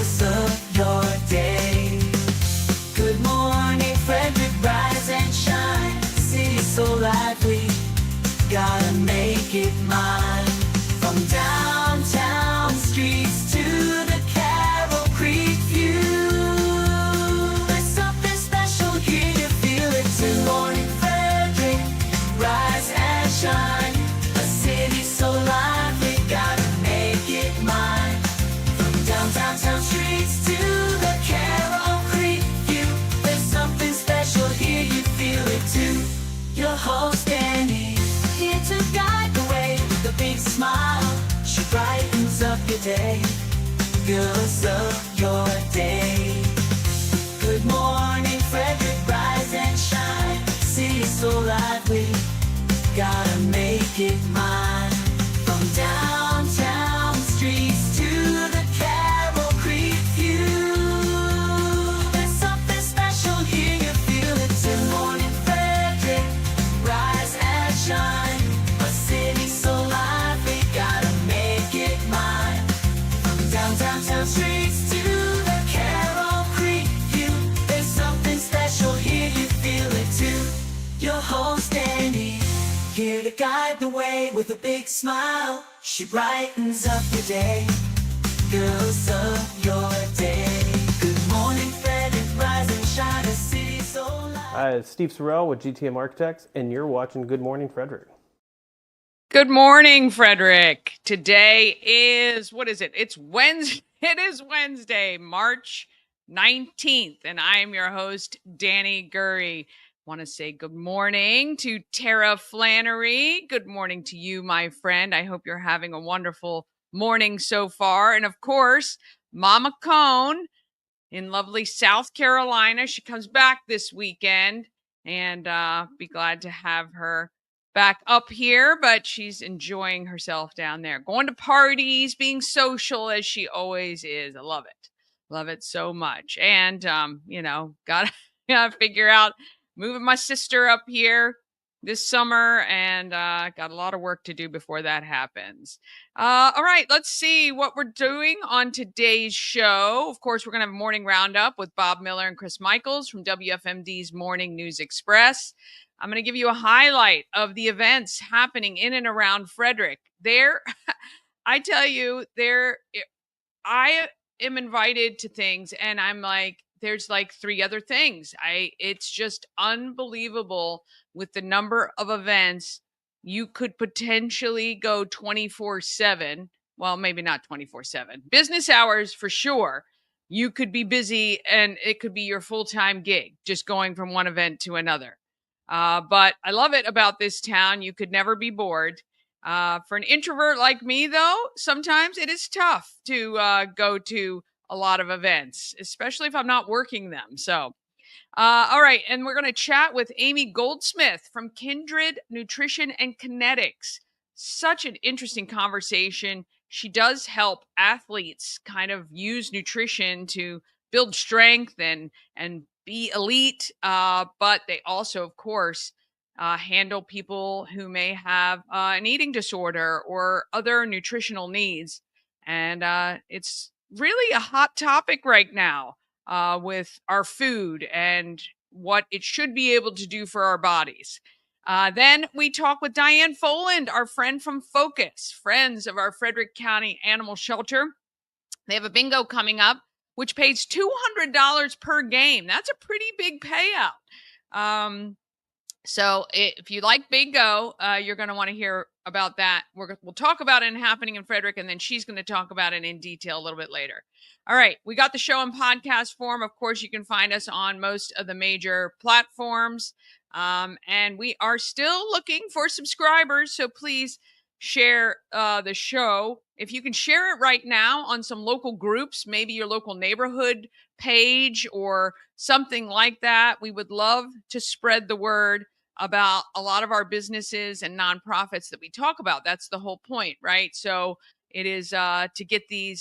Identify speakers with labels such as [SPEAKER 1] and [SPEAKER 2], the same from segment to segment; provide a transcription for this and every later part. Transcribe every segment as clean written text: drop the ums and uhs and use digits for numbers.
[SPEAKER 1] pulse of your day. Good morning, Frederick, rise and shine. City so lively, gotta make it mine. From downtown streets to the Carroll Creek view, there's something special here, you feel it too. Good morning, Frederick, rise and shine. A city so lively, gotta make it mine. From downtown streets to the Carroll Creek view, there's something special here, you feel it too. Your host Dani, here to guide the way with a big smile. She brightens up your day, girls of your day. Good morning, Frederick, rise and shine. City so lively, gotta make it mine. From downtown streets to the Carroll Creek view, there's something special here, you feel it too. Good morning, Frederick, rise and shine. A city so lively, gotta make it mine. From downtown streets to the Carroll Creek view, there's something special here, you feel it too. Your host Dani, here to guide the way with a big smile. She brightens up your day, girls of your day. Good morning, Frederick, rise and shine. A city so lively.
[SPEAKER 2] Hi, it's Steve Sorrell with GTM Architects, and you're watching Good Morning Frederick.
[SPEAKER 3] Good morning, Frederick. Today is, what is it? It's Wednesday. It is Wednesday, March 19th, and I am your host, Dani Gurry. Want to say good morning to Tara Flannery. Good morning to you, my friend. I hope you're having a wonderful morning so far. And of course, Mama Cone in lovely South Carolina. She comes back this weekend, and be glad to have her back up here, but she's enjoying herself down there, going to parties, being social as she always is. I love it. Love it so much. And, gotta figure out moving my sister up here this summer, and got a lot of work to do before that happens. All right, let's see what we're doing on today's show. Of course, we're going to have a morning roundup with Bob Miller and Chris Michaels from WFMD's Morning News Express. I'm going to give you a highlight of the events happening in and around Frederick. I tell you, I am invited to things, and I'm like, there's like 3 other things. It's just unbelievable with the number of events. You could potentially go 24/7. Well, maybe not 24/7. Business hours for sure. You could be busy, and it could be your full-time gig, just going from one event to another. But I love it about this town. You could never be bored. For an introvert like me, though, sometimes it is tough to go to a lot of events, especially if I'm not working them. So, all right. And we're going to chat with Amy Goldsmith from Kindred Nutrition and Kinetics. Such an interesting conversation. She does help athletes kind of use nutrition to build strength and be elite. But they also, of course, handle people who may have an eating disorder or other nutritional needs. And it's really a hot topic right now with our food and what it should be able to do for our bodies. Then we talk with Diane Foland, our friend from FFOCAS, friends of our Frederick County Animal Shelter. They have a bingo coming up, which pays $200 per game. That's a pretty big payout. So if you like bingo, you're going to want to hear about that. We'll talk about it happening in Frederick, and then she's going to talk about it in detail a little bit later. All right, we got the show in podcast form. Of course, you can find us on most of the major platforms, and we are still looking for subscribers, so please share the show. If you can share it right now on some local groups, maybe your local neighborhood page or something like that, we would love to spread the word about a lot of our businesses and nonprofits that we talk about. That's the whole point, right? So it is to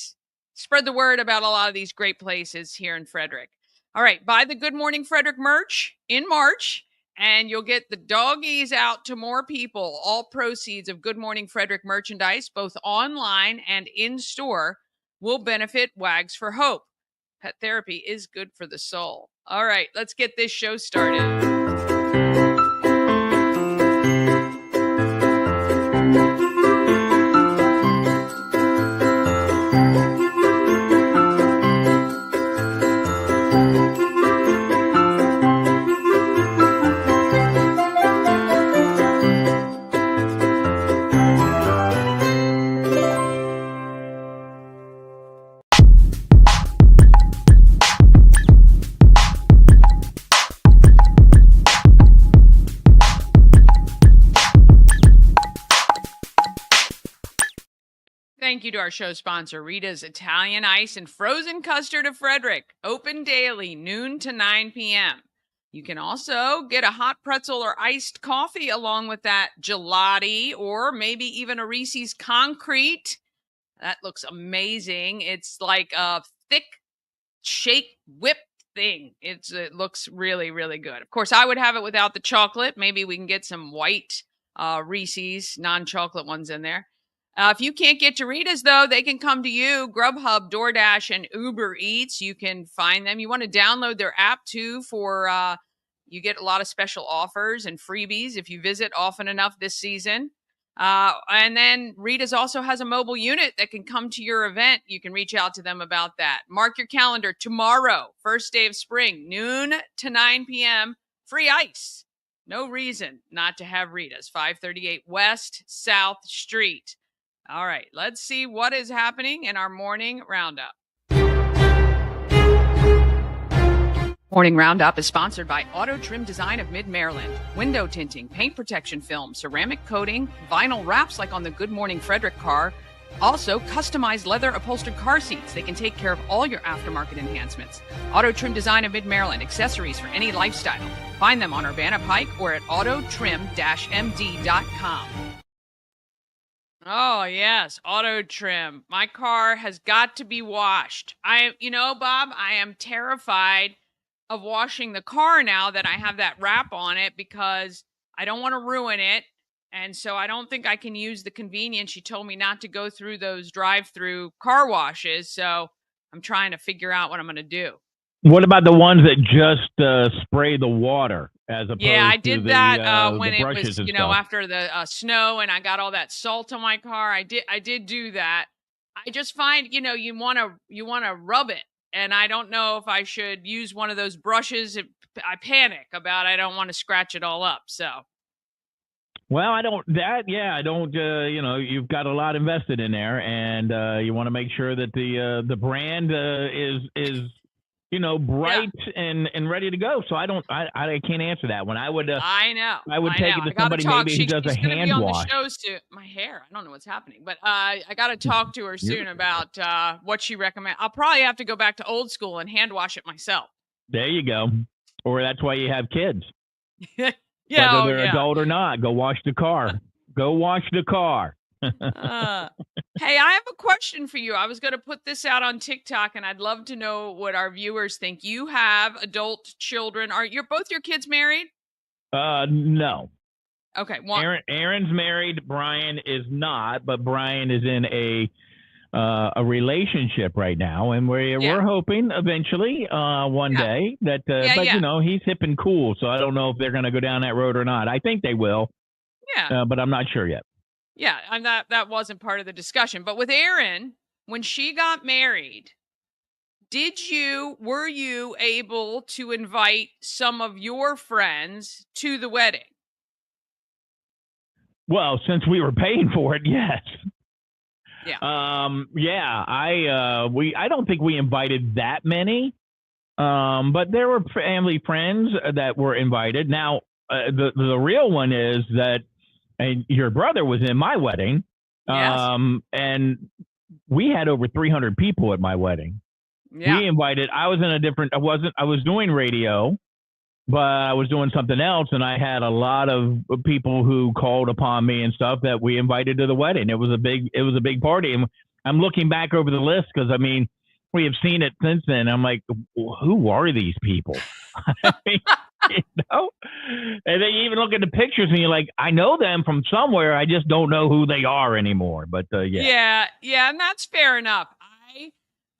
[SPEAKER 3] spread the word about a lot of these great places here in Frederick. All right, buy the Good Morning Frederick merch in March, and you'll get the doggies out to more people. All proceeds of Good Morning Frederick merchandise, both online and in store, will benefit Wags for Hope. Pet therapy is good for the soul. All right, let's get this show started. Thank you to our show sponsor, Rita's Italian Ice and Frozen Custard of Frederick. Open daily, noon to 9 p.m. You can also get a hot pretzel or iced coffee along with that gelati, or maybe even a Reese's Concrete. That looks amazing. It's like a thick shake whip thing. It looks really, really good. Of course, I would have it without the chocolate. Maybe we can get some white Reese's non-chocolate ones in there. If you can't get to Rita's, though, they can come to you. Grubhub, DoorDash, and Uber Eats. You can find them. You want to download their app, too, for you get a lot of special offers and freebies if you visit often enough this season. And then Rita's also has a mobile unit that can come to your event. You can reach out to them about that. Mark your calendar tomorrow, first day of spring, noon to 9 p.m., free ice. No reason not to have Rita's, 538 West South Street. All right, let's see what is happening in our morning roundup. Morning Roundup is sponsored by Auto Trim Design of Mid-Maryland. Window tinting, paint protection film, ceramic coating, vinyl wraps like on the Good Morning Frederick car. Also, customized leather upholstered car seats. They can take care of all your aftermarket enhancements. Auto Trim Design of Mid-Maryland, accessories for any lifestyle. Find them on Urbana Pike or at autotrim-md.com. Oh, yes, auto trim. My car has got to be washed. Bob, I am terrified of washing the car now that I have that wrap on it because I don't want to ruin it. And so I don't think I can use the convenience. She told me not to go through those drive-through car washes. So I'm trying to figure out what I'm going to do.
[SPEAKER 4] What about the ones that just spray the water as opposed to
[SPEAKER 3] I did that when
[SPEAKER 4] the
[SPEAKER 3] it
[SPEAKER 4] brushes
[SPEAKER 3] was,
[SPEAKER 4] and stuff?
[SPEAKER 3] after the snow and I got all that salt on my car. I did do that. I just find, you want to rub it. And I don't know if I should use one of those brushes. I panic about I don't want to scratch it all up. So.
[SPEAKER 4] Well, I don't. You've got a lot invested in there, and you want to make sure that the brand is bright and ready to go. So I can't answer that one. I would take it to somebody maybe who does a hand wash.
[SPEAKER 3] My hair. I don't know what's happening, but I got to talk to her soon about what she recommends. I'll probably have to go back to old school and hand wash it myself.
[SPEAKER 4] There you go. Or that's why you have kids.
[SPEAKER 3] Yeah,
[SPEAKER 4] whether they're adult or not, go wash the car. Go wash the car.
[SPEAKER 3] Hey, I have a question for you. I was going to put this out on TikTok, and I'd love to know what our viewers think. You have adult children. Are both your kids married?
[SPEAKER 4] No.
[SPEAKER 3] Okay.
[SPEAKER 4] Aaron's married. Brian is not, but Brian is in a relationship right now, and we're hoping eventually one day that. He's hip and cool, so I don't know if they're going to go down that road or not. I think they will.
[SPEAKER 3] Yeah.
[SPEAKER 4] But I'm not sure yet.
[SPEAKER 3] Yeah, that wasn't part of the discussion. But with Erin, when she got married, were you able to invite some of your friends to the wedding?
[SPEAKER 4] Well, since we were paying for it, yes.
[SPEAKER 3] Yeah.
[SPEAKER 4] I don't think we invited that many, but there were family friends that were invited. Now, the real one is that. And your brother was in my wedding,
[SPEAKER 3] yes.
[SPEAKER 4] And we had over 300 people at my wedding.
[SPEAKER 3] Yeah.
[SPEAKER 4] We invited. I was doing radio, but I was doing something else, and I had a lot of people who called upon me and stuff that we invited to the wedding. It was a big party, and I'm looking back over the list because we have seen it since then. I'm like, who are these people? And then you even look at the pictures and you're like, I know them from somewhere. I just don't know who they are anymore. But
[SPEAKER 3] yeah, and that's fair enough.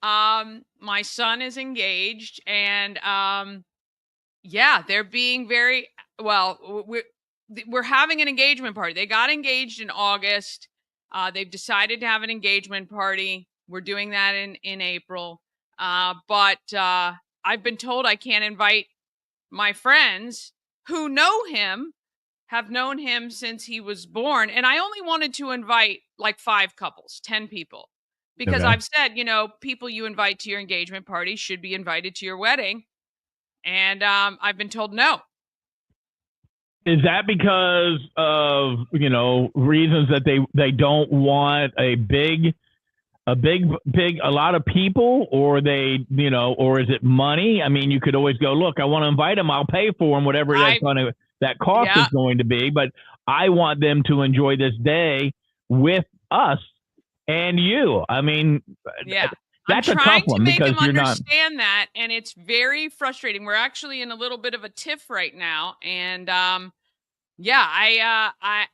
[SPEAKER 3] My son is engaged, and yeah, they're being very well. We're having an engagement party. They got engaged in August. They've decided to have an engagement party. We're doing that in April. But I've been told I can't invite my friends who know him, have known him since he was born. And I only wanted to invite like 5 couples, 10 people, because
[SPEAKER 4] Okay.
[SPEAKER 3] I've said, people you invite to your engagement party should be invited to your wedding. And I've been told no.
[SPEAKER 4] Is that because of, reasons that they don't want a lot of people, or or is it money? I mean, you could always go, look, I want to invite them. I'll pay for them, whatever that cost
[SPEAKER 3] Yeah.
[SPEAKER 4] is going to be. But I want them to enjoy this day with us and you. I mean,
[SPEAKER 3] yeah.
[SPEAKER 4] that's
[SPEAKER 3] I'm
[SPEAKER 4] a
[SPEAKER 3] trying
[SPEAKER 4] tough one
[SPEAKER 3] to make
[SPEAKER 4] because
[SPEAKER 3] him
[SPEAKER 4] you're not.
[SPEAKER 3] understand that, and it's very frustrating. We're actually in a little bit of a tiff right now, and yeah, I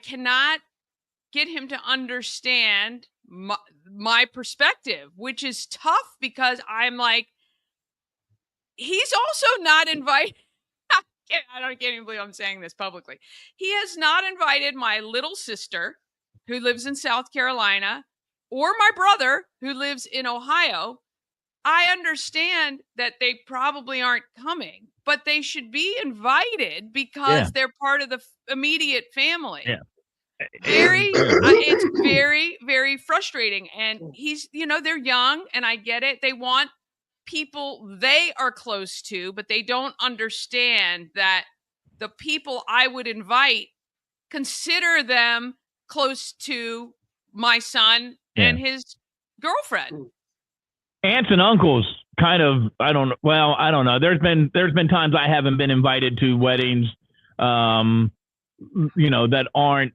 [SPEAKER 3] cannot get him to understand my perspective, which is tough because I'm like, he's also not invited. I can't even believe I'm saying this publicly. He has not invited my little sister, who lives in South Carolina, or my brother, who lives in Ohio. I understand that they probably aren't coming, but they should be invited because they're part of the immediate family.
[SPEAKER 4] Yeah.
[SPEAKER 3] It's very, very frustrating. And they're young, and I get it. They want people they are close to, but they don't understand that the people I would invite consider them close to my son and his girlfriend.
[SPEAKER 4] Aunts and uncles kind of, I don't know. There's been times I haven't been invited to weddings, that aren't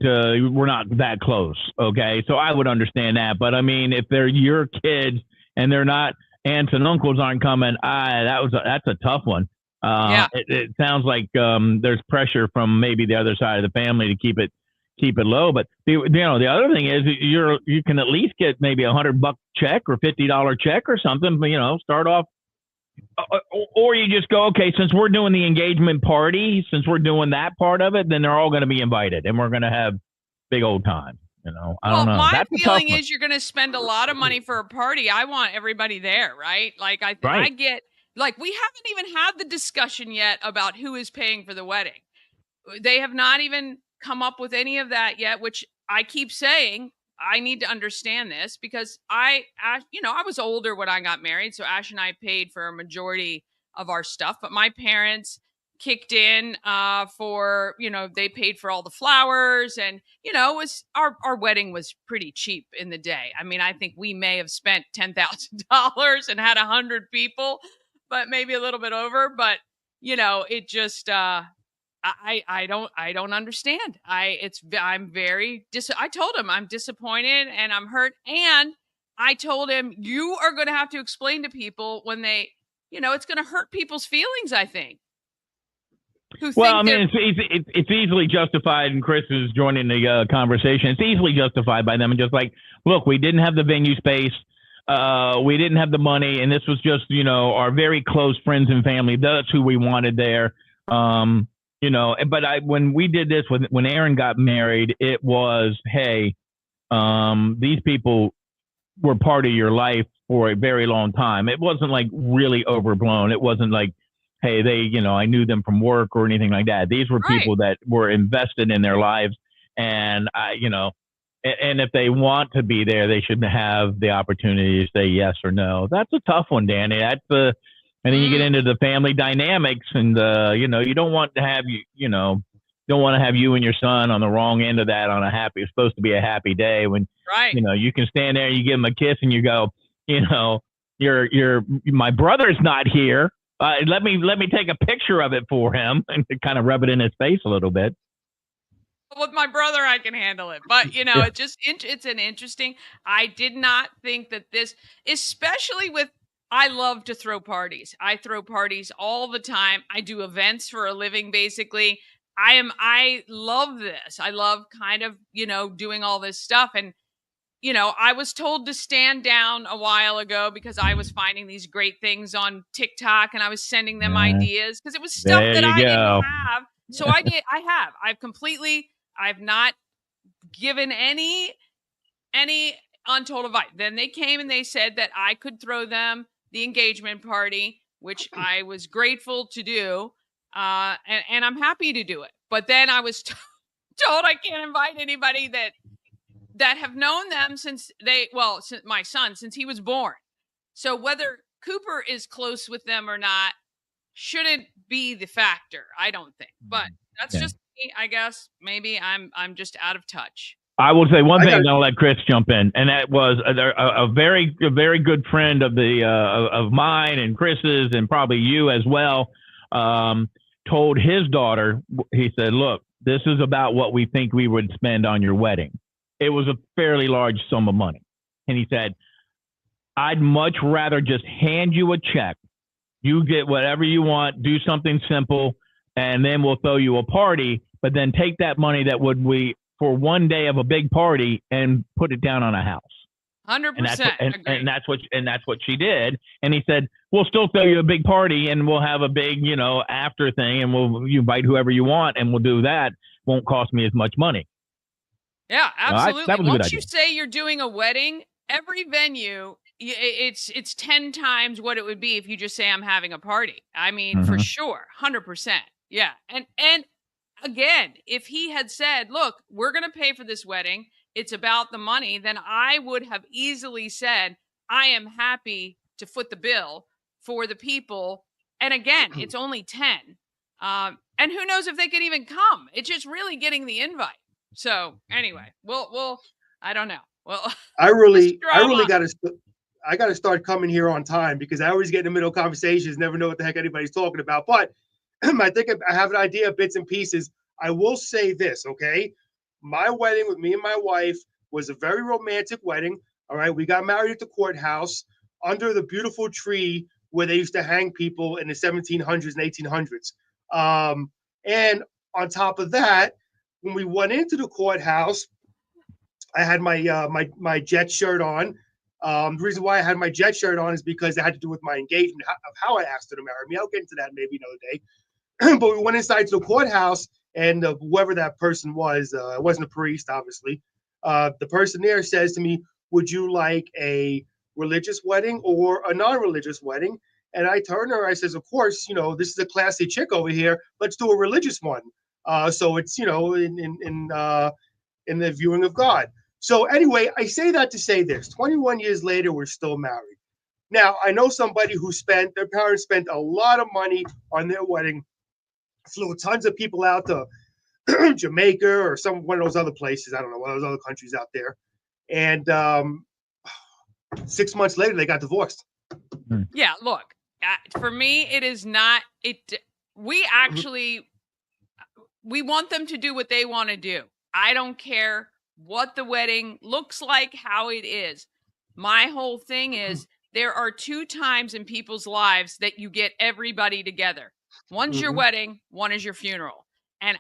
[SPEAKER 4] we're not that close. Okay. So I would understand that. But I mean, if they're your kids and they're not, aunts and uncles aren't coming, that's a tough one. It sounds like there's pressure from maybe the other side of the family to keep it low. But the other thing is you can at least get maybe $100 check or $50 check or something. Start off. Or you just go, okay, since we're doing the engagement party, since we're doing that part of it, then they're all going to be invited and we're going to have big old time. I don't know.
[SPEAKER 3] My feeling is you're going to spend a lot of money for a party. I want everybody there, right? Like I get, like, we haven't even had the discussion yet about who is paying for the wedding. They have not even come up with any of that yet, which I keep saying, I need to understand this because I was older when I got married. So Ash and I paid for a majority of our stuff, but my parents kicked in for, they paid for all the flowers, and, it was our wedding was pretty cheap in the day. I mean, I think we may have spent $10,000 and had 100 people, but maybe a little bit over, but it just, I don't understand. I'm very I told him I'm disappointed and I'm hurt. And I told him, you are going to have to explain to people when they, it's going to hurt people's feelings, I think.
[SPEAKER 4] It's easily justified, and Chris is joining the conversation. It's easily justified by them, and just like, look, we didn't have the venue space. We didn't have the money, and this was just, our very close friends and family. That's who we wanted there. But when we did this, when Aaron got married, it was, hey, these people were part of your life for a very long time. It wasn't like really overblown. It wasn't like, hey, I knew them from work or anything like that. These were people that were invested in their lives. And and if they want to be there, they should have the opportunity to say yes or no. That's a tough one, Dani. And then you get into the family dynamics, and you don't want to have you and your son on the wrong end of that on it's supposed to be a happy day when you can stand there, you give him a kiss, and you go, my brother's not here. Let me take a picture of it for him and kind of rub it in his face a little bit.
[SPEAKER 3] With my brother, I can handle it, but it's an interesting. I did not think that this, especially with. I love to throw parties. I throw parties all the time. I do events for a living, basically. I love this. I love kind of, doing all this stuff. And you know, I was told to stand down a while ago because I was finding these great things on TikTok and I was sending them ideas because it was stuff
[SPEAKER 4] There
[SPEAKER 3] that
[SPEAKER 4] you
[SPEAKER 3] I didn't
[SPEAKER 4] go.
[SPEAKER 3] have. So I've not given any untold advice. Then they came and they said that I could throw them the engagement party, which I was grateful to do. And I'm happy to do it. But then I was told I can't invite anybody that have known them since my son, since he was born. So whether Cooper is close with them or not shouldn't be the factor, I don't think. But that's just me, I guess. Maybe I'm just out of touch.
[SPEAKER 4] I will say one thing, and I'll let Chris jump in, and that was a very good friend of of mine and Chris's, and probably you as well. Told his daughter, he said, "Look, this is about what we think we would spend on your wedding." It was a fairly large sum of money, and he said, "I'd much rather just hand you a check. You get whatever you want, do something simple, and then we'll throw you a party. But then take that money that would we." For one day of a big party and put it down on a house.
[SPEAKER 3] 100%.
[SPEAKER 4] And that's what she did. And he said, "We'll still throw you a big party and we'll have a big, after thing, and you invite whoever you want and we'll do that. Won't cost me as much money."
[SPEAKER 3] Yeah, absolutely.
[SPEAKER 4] That was a good
[SPEAKER 3] Once
[SPEAKER 4] idea.
[SPEAKER 3] you say you're doing a wedding, every venue, it's 10 times what it would be if you just say I'm having a party. I mean, for sure, 100%. Yeah. And again, if he had said, "Look, we're going to pay for this wedding, it's about the money," then I would have easily said, "I am happy to foot the bill for the people." And again, it's only 10. And who knows if they could even come? It's just really getting the invite. So anyway, we'll I don't know. Well,
[SPEAKER 5] I really got to start coming here on time because I always get in the middle of conversations, never know what the heck anybody's talking about. But I think I have an idea, bits and pieces. I will say this, okay? My wedding with me and my wife was a very romantic wedding. All right, we got married at the courthouse under the beautiful tree where they used to hang people in the 1700s and 1800s. And on top of that, when we went into the courthouse, I had my Jet shirt on. The reason why I had my Jet shirt on is because it had to do with my engagement, of how I asked her to marry me. I'll get into that maybe another day. But we went inside to the courthouse, and whoever that person was, it wasn't a priest, obviously. The person there says to me, "Would you like a religious wedding or a non-religious wedding?" And I turn to her, I says, "Of course, this is a classy chick over here. Let's do a religious one. So it's, in the viewing of God." So anyway, I say that to say this: 21 years later, we're still married. Now, I know somebody who their parents spent a lot of money on their wedding. Flew tons of people out to Jamaica or one of those other places. I don't know, one of those other countries out there. And 6 months later, they got divorced.
[SPEAKER 3] Yeah, look, for me, it is not it. We want them to do what they want to do. I don't care what the wedding looks like, how it is. My whole thing is there are 2 times in people's lives that you get everybody together. One's your wedding, one is your funeral. And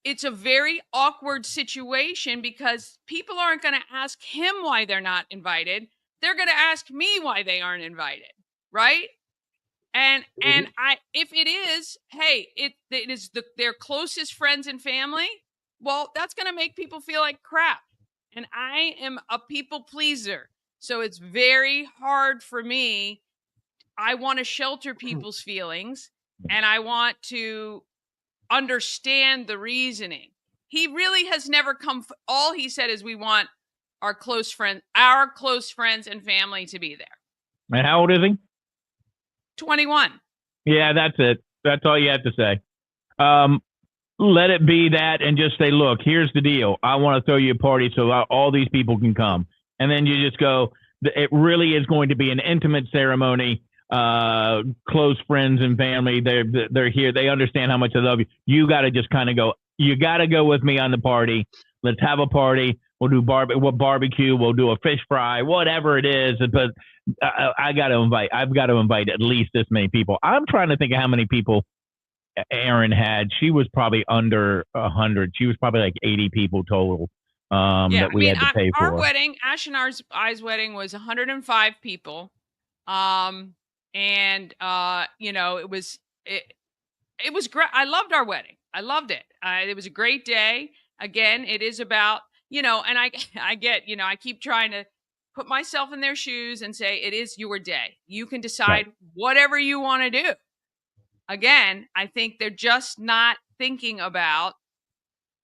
[SPEAKER 3] it's a very awkward situation because people aren't going to ask him why they're not invited. They're going to ask me why they aren't invited, right? And if it is, hey, it is their closest friends and family, well, that's going to make people feel like crap. And I am a people pleaser. So it's very hard for me. I want to shelter people's feelings and I want to understand the reasoning. He really has never all he said is we want our close friends and family to be there.
[SPEAKER 4] And how old is he?
[SPEAKER 3] 21.
[SPEAKER 4] Yeah, that's it. That's all you have to say. Let it be that and just say, "Look, here's the deal. I want to throw you a party so all these people can come." And then you just go, it really is going to be an intimate ceremony. Close friends and family, they're here. They understand how much I love you. You got to just kind of go, you got to go with me on the party. Let's have a party. We'll do barbecue. We'll do a fish fry, whatever it is. But I've got to invite at least this many people. I'm trying to think of how many people Erin had. She was probably under 100. She was probably like 80 people total. that we had to pay
[SPEAKER 3] our
[SPEAKER 4] for.
[SPEAKER 3] wedding, Ash and I's wedding was 105 people. And it was great. I loved our wedding. I loved it. It was a great day. Again, it is about, and I get, I keep trying to put myself in their shoes and say, it is your day. You can decide whatever you want to do. Again, I think they're just not thinking about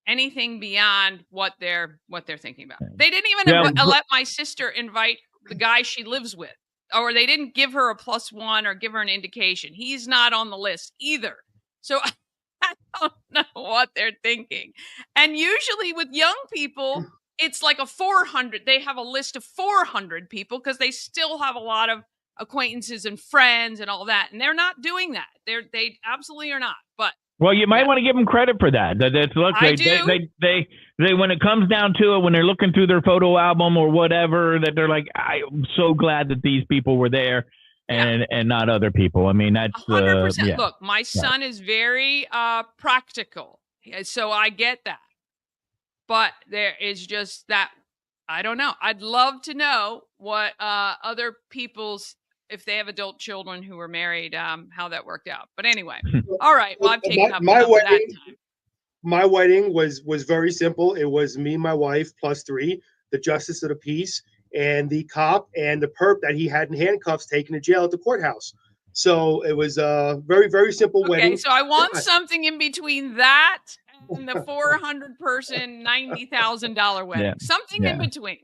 [SPEAKER 3] anything beyond what they're thinking about. They didn't even let my sister invite the guy she lives with, or they didn't give her a +1 or give her an indication. He's not on the list either. So I don't know what they're thinking. And usually with young people, it's like a 400. They have a list of 400 people because they still have a lot of acquaintances and friends and all that. And they're not doing that. They absolutely are not. But
[SPEAKER 4] well, you might want to give them credit for that. They when it comes down to it, when they're looking through their photo album or whatever, that they're like, I'm so glad that these people were there and not other people. I mean, that's
[SPEAKER 3] 100%. Look, my son is very practical, so I get that. But there is just that, I don't know. I'd love to know what other people's, if they have adult children who were married, how that worked out. But anyway, all right. Well, I've taken up enough of that time.
[SPEAKER 5] My wedding was very simple. It was me and my wife +3, the justice of the peace, and the cop and the perp that he had in handcuffs taken to jail at the courthouse. So it was a very, very simple wedding.
[SPEAKER 3] So I want something in between that and the 400-person, $90,000 wedding. Yeah. Something in between.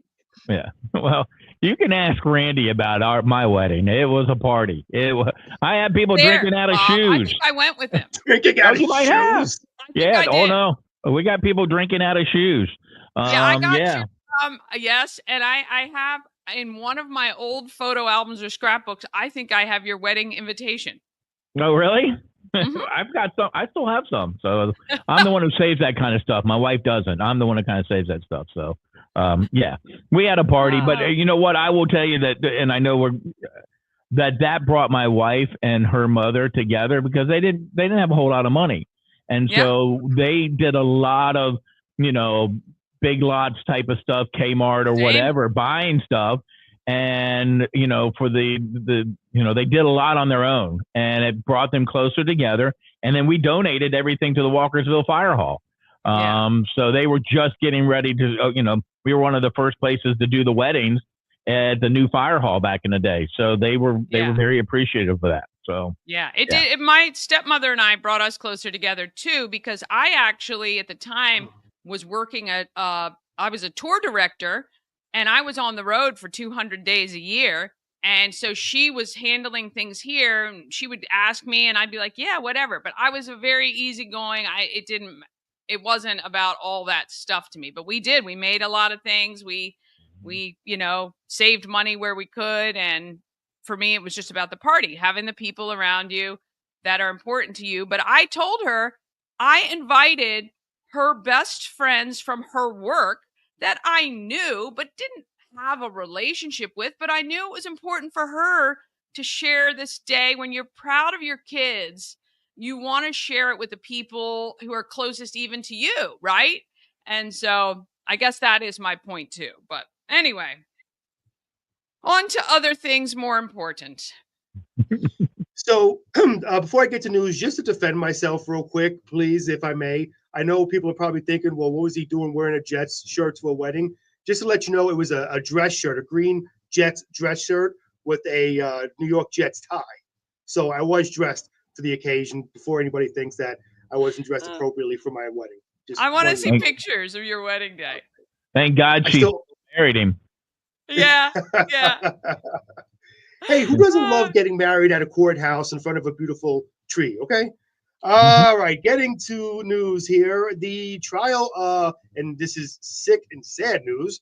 [SPEAKER 4] Yeah. Well, you can ask Randy about my wedding. It was a party. I had people drinking out of shoes.
[SPEAKER 3] I think I went with him.
[SPEAKER 5] Drinking out of shoes. Might have.
[SPEAKER 4] Yeah. Oh no, we got people drinking out of shoes.
[SPEAKER 3] I got you. Yes, and I have in one of my old photo albums or scrapbooks. I think I have your wedding invitation.
[SPEAKER 4] Oh, really? Mm-hmm. I've got some. I still have some. So I'm the one who saves that kind of stuff. My wife doesn't. I'm the one who kind of saves that stuff. So, we had a party, but you know what? I will tell you that, and I know that brought my wife and her mother together because they didn't have a whole lot of money, and so they did a lot of big lots type of stuff, Kmart or whatever, buying stuff. And, for they did a lot on their own, and it brought them closer together. And then we donated everything to the Walkersville Fire Hall. So they were just getting ready to, we were one of the first places to do the weddings at the new fire hall back in the day. So they were very appreciative of that. So, it did.
[SPEAKER 3] My stepmother and I brought us closer together too, because I actually at the time was working I was a tour director. And I was on the road for 200 days a year. And so she was handling things here. And she would ask me and I'd be like, yeah, whatever. But I was a very easygoing. It wasn't about all that stuff to me. But we made a lot of things. We saved money where we could. And for me, it was just about the party, having the people around you that are important to you. But I told her I invited her best friends from her work that I knew but didn't have a relationship with, but I knew it was important for her to share this day. When you're proud of your kids, you want to share it with the people who are closest even to you, right? And so I guess that is my point too. But anyway, on to other things more important.
[SPEAKER 5] So before I get to news, just to defend myself real quick, please, if I may. I know people are probably thinking, well, what was he doing wearing a Jets shirt to a wedding? Just to let you know, it was a dress shirt, a green Jets dress shirt with a New York Jets tie. So I was dressed for the occasion before anybody thinks that I wasn't dressed appropriately for my wedding.
[SPEAKER 3] I want to see pictures of your wedding day.
[SPEAKER 4] Thank God she married him.
[SPEAKER 3] Yeah.
[SPEAKER 5] Hey, who doesn't love getting married at a courthouse in front of a beautiful tree? Okay. All right, getting to news here. The trial, and this is sick and sad news.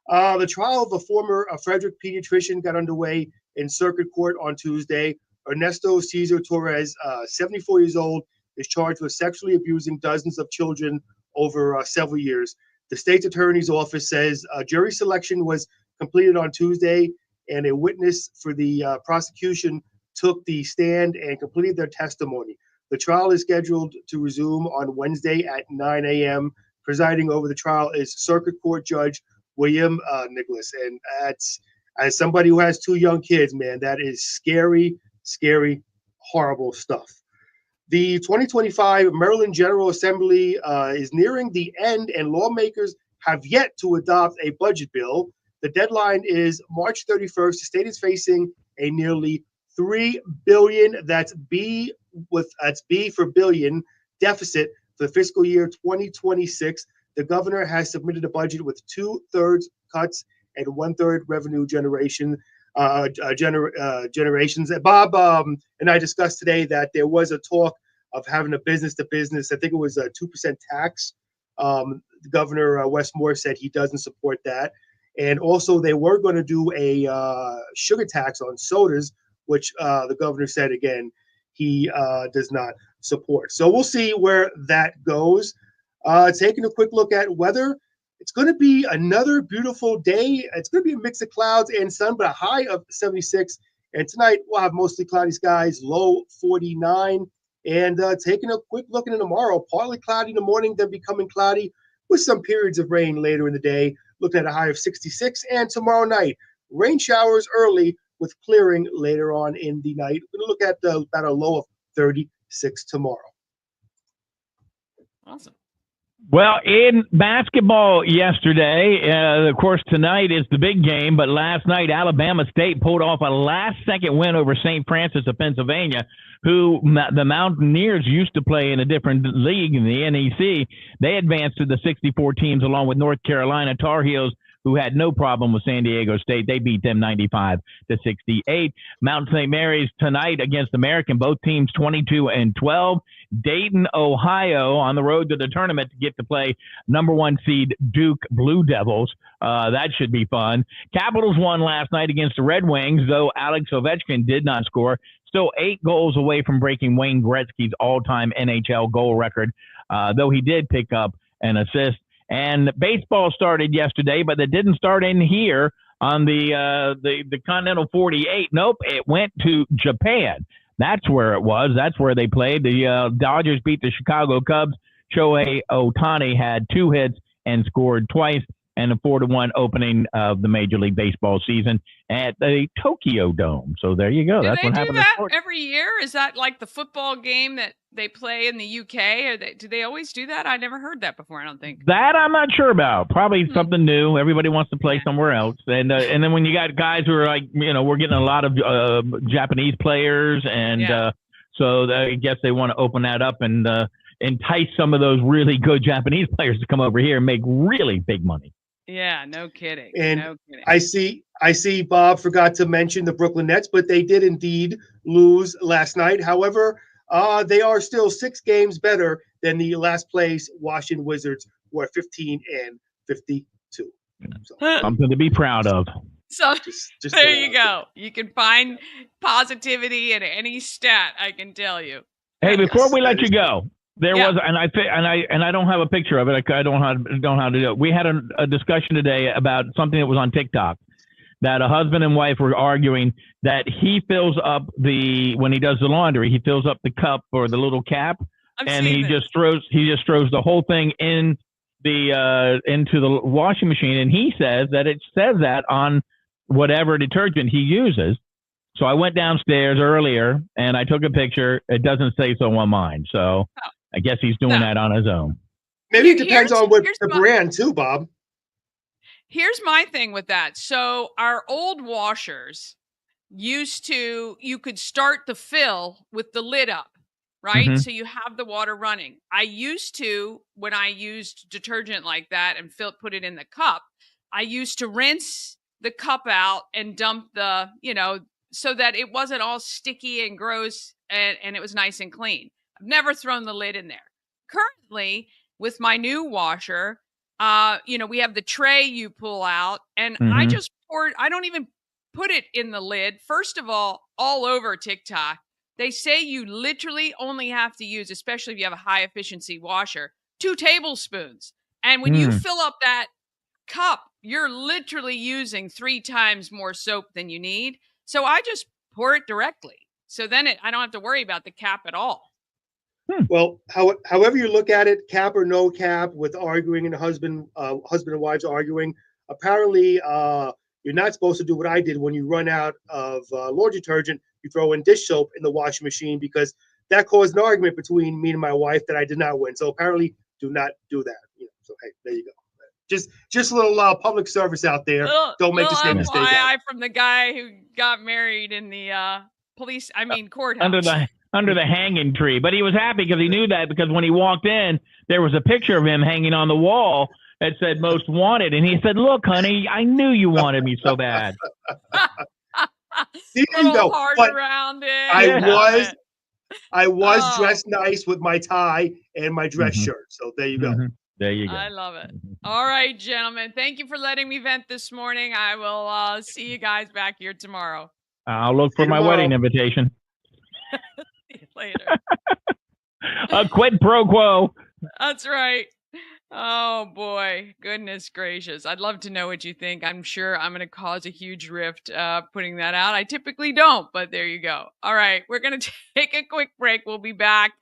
[SPEAKER 5] The trial of a former Frederick pediatrician got underway in circuit court on Tuesday. Ernesto Cesar Torres, 74 years old, is charged with sexually abusing dozens of children over several years. The state's attorney's office says jury selection was completed on Tuesday, and a witness for the prosecution took the stand and completed their testimony. The trial is scheduled to resume on Wednesday at 9 a.m. presiding over the trial is Circuit Court Judge William Nicholas. And that's, as somebody who has 2 young kids, man, that is scary, scary, horrible stuff. The 2025 Maryland General Assembly is nearing the end, and lawmakers have yet to adopt a budget bill. The deadline is March 31st. The state is facing a nearly $3 billion, that's B for billion, deficit for the fiscal year 2026. The governor has submitted a budget with 2/3 cuts and 1/3 revenue generations. Bob and I discussed today that there was a talk of having a business-to-business. I think it was a 2% tax. Governor Westmore said he doesn't support that. And also they were going to do a sugar tax on sodas, which the governor said, again, he does not support. So we'll see where that goes. Taking a quick look at weather. It's going to be another beautiful day. It's going to be a mix of clouds and sun, but a high of 76. And tonight we'll have mostly cloudy skies, low 49. And taking a quick look into tomorrow, partly cloudy in the morning, then becoming cloudy with some periods of rain later in the day, looking at a high of 66. And tomorrow night, rain showers early with clearing later on in the night. We're going to look at about a low of 36 tomorrow.
[SPEAKER 3] Awesome.
[SPEAKER 4] Well, in basketball yesterday, of course, tonight is the big game, but last night Alabama State pulled off a last-second win over St. Francis of Pennsylvania, who the Mountaineers used to play in a different league in the NEC. They advanced to the 64 teams along with North Carolina Tar Heels, who had no problem with San Diego State. They beat them 95-68. Mount St. Mary's tonight against American, both teams 22-12. Dayton, Ohio, on the road to the tournament to get to play number 1 seed Duke Blue Devils. That should be fun. Capitals won last night against the Red Wings, though Alex Ovechkin did not score. Still 8 goals away from breaking Wayne Gretzky's all-time NHL goal record, though he did pick up an assist. And baseball started yesterday, but it didn't start in here on the Continental 48. Nope, it went to Japan. That's where it was. That's where they played. The Dodgers beat the Chicago Cubs. Shohei Ohtani had 2 hits and scored twice, and a 4-1 opening of the Major League Baseball season at the Tokyo Dome. So there you go. That's what happened.
[SPEAKER 3] Do that every year? Is that like the football game that they play in the UK? Do they always do that? I never heard that before, I don't think.
[SPEAKER 4] That I'm not sure about. Probably something new. Everybody wants to play somewhere else. And then when you got guys who are like, we're getting a lot of Japanese players, and so I guess they want to open that up and entice some of those really good Japanese players to come over here and make really big money.
[SPEAKER 3] Yeah, no kidding.
[SPEAKER 5] And
[SPEAKER 3] no kidding.
[SPEAKER 5] I see Bob forgot to mention the Brooklyn Nets, but they did indeed lose last night. However, they are still 6 games better than the last place Washington Wizards, who are 15-52. So,
[SPEAKER 4] something to be proud of.
[SPEAKER 3] So just there you go. You can find positivity in any stat, I can tell you.
[SPEAKER 4] Hey, before we let you go, there was, and I don't have a picture of it. I don't know how to do it. We had a discussion today about something that was on TikTok, that a husband and wife were arguing that he fills up when he does the laundry, he fills up the cup or the little cap, and he just throws the whole thing in into the washing machine. And he says that it says that on whatever detergent he uses. So I went downstairs earlier and I took a picture. It doesn't say so on mine. So I guess he's doing that on his own.
[SPEAKER 5] Maybe it depends on what the brand too, Bob.
[SPEAKER 3] Here's my thing with that. So our old washers you could start the fill with the lid up, right?
[SPEAKER 4] Mm-hmm.
[SPEAKER 3] So you have the water running. I used to, when I used detergent like that and put it in the cup, I used to rinse the cup out and dump the, so that it wasn't all sticky and gross and it was nice and clean. I've never thrown the lid in there. Currently, with my new washer, we have the tray you pull out, and I just I don't even put it in the lid. First of all over TikTok, they say you literally only have to use, especially if you have a high efficiency washer, 2 tablespoons. And when you fill up that cup, you're literally using 3 times more soap than you need. So I just pour it directly. So then I don't have to worry about the cap at all.
[SPEAKER 5] Well, however you look at it, cap or no cap, with arguing and husband and wives arguing, apparently you're not supposed to do what I did when you run out of laundry detergent. You throw in dish soap in the washing machine, because that caused an argument between me and my wife that I did not win. So apparently, do not do that. So hey, there you go. Just a little public service out there. Don't make the same mistake.
[SPEAKER 3] FYI from the guy who got married in the courthouse.
[SPEAKER 4] Under the hanging tree. But he was happy because he knew that, because when he walked in, there was a picture of him hanging on the wall that said most wanted. And he said, "Look, honey, I knew you wanted me so bad."
[SPEAKER 5] There you go. But
[SPEAKER 3] around it.
[SPEAKER 5] I was dressed nice with my tie and my dress shirt. So there you go.
[SPEAKER 4] There you go.
[SPEAKER 3] I love it. All right, gentlemen. Thank you for letting me vent this morning. I will see you guys back here tomorrow.
[SPEAKER 4] I'll look for my wedding invitation.
[SPEAKER 3] See you later.
[SPEAKER 4] A quid pro quo.
[SPEAKER 3] That's right. Oh, boy. Goodness gracious. I'd love to know what you think. I'm sure I'm going to cause a huge rift putting that out. I typically don't, but there you go. All right. We're going to take a quick break. We'll be back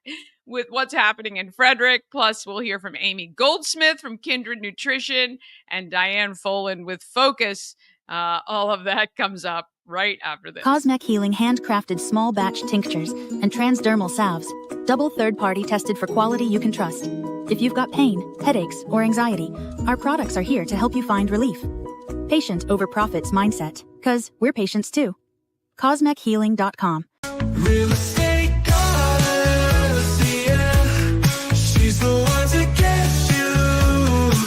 [SPEAKER 3] with what's happening in Frederick. Plus, we'll hear from Amy Goldsmith from Kindred Nutrition and Diane Foland with FFOCAS. All of that comes up right after this.
[SPEAKER 6] Cosmic Healing handcrafted small batch tinctures and transdermal salves. Double third-party tested for quality you can trust. If you've got pain, headaches, or anxiety, our products are here to help you find relief. Patient over profits mindset, 'cause we're patients too. CosmicHealing.com.
[SPEAKER 1] Real estate goddess, yeah. She's the one to get you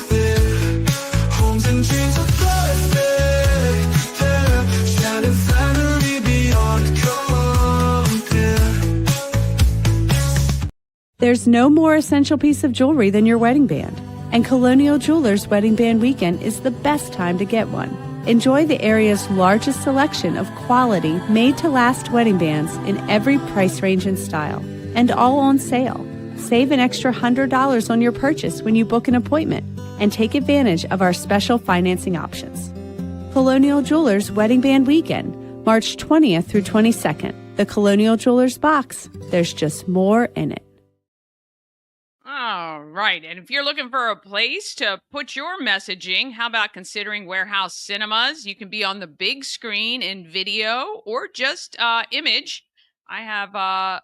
[SPEAKER 1] there. Homes and dreams are perfect, yeah. Shining family beyond compare.
[SPEAKER 7] There's no more essential piece of jewelry than your wedding band, and Colonial Jewelers Wedding Band Weekend is the best time to get one. Enjoy the area's largest selection of quality, made-to-last wedding bands in every price range and style, and all on sale. Save an extra $100 on your purchase when you book an appointment, and take advantage of our special financing options. Colonial Jewelers Wedding Band Weekend, March 20th through 22nd. The Colonial Jewelers box. There's just more in it.
[SPEAKER 3] All right. And if you're looking for a place to put your messaging, how about considering Warehouse Cinemas? You can be on the big screen in video or just image. I have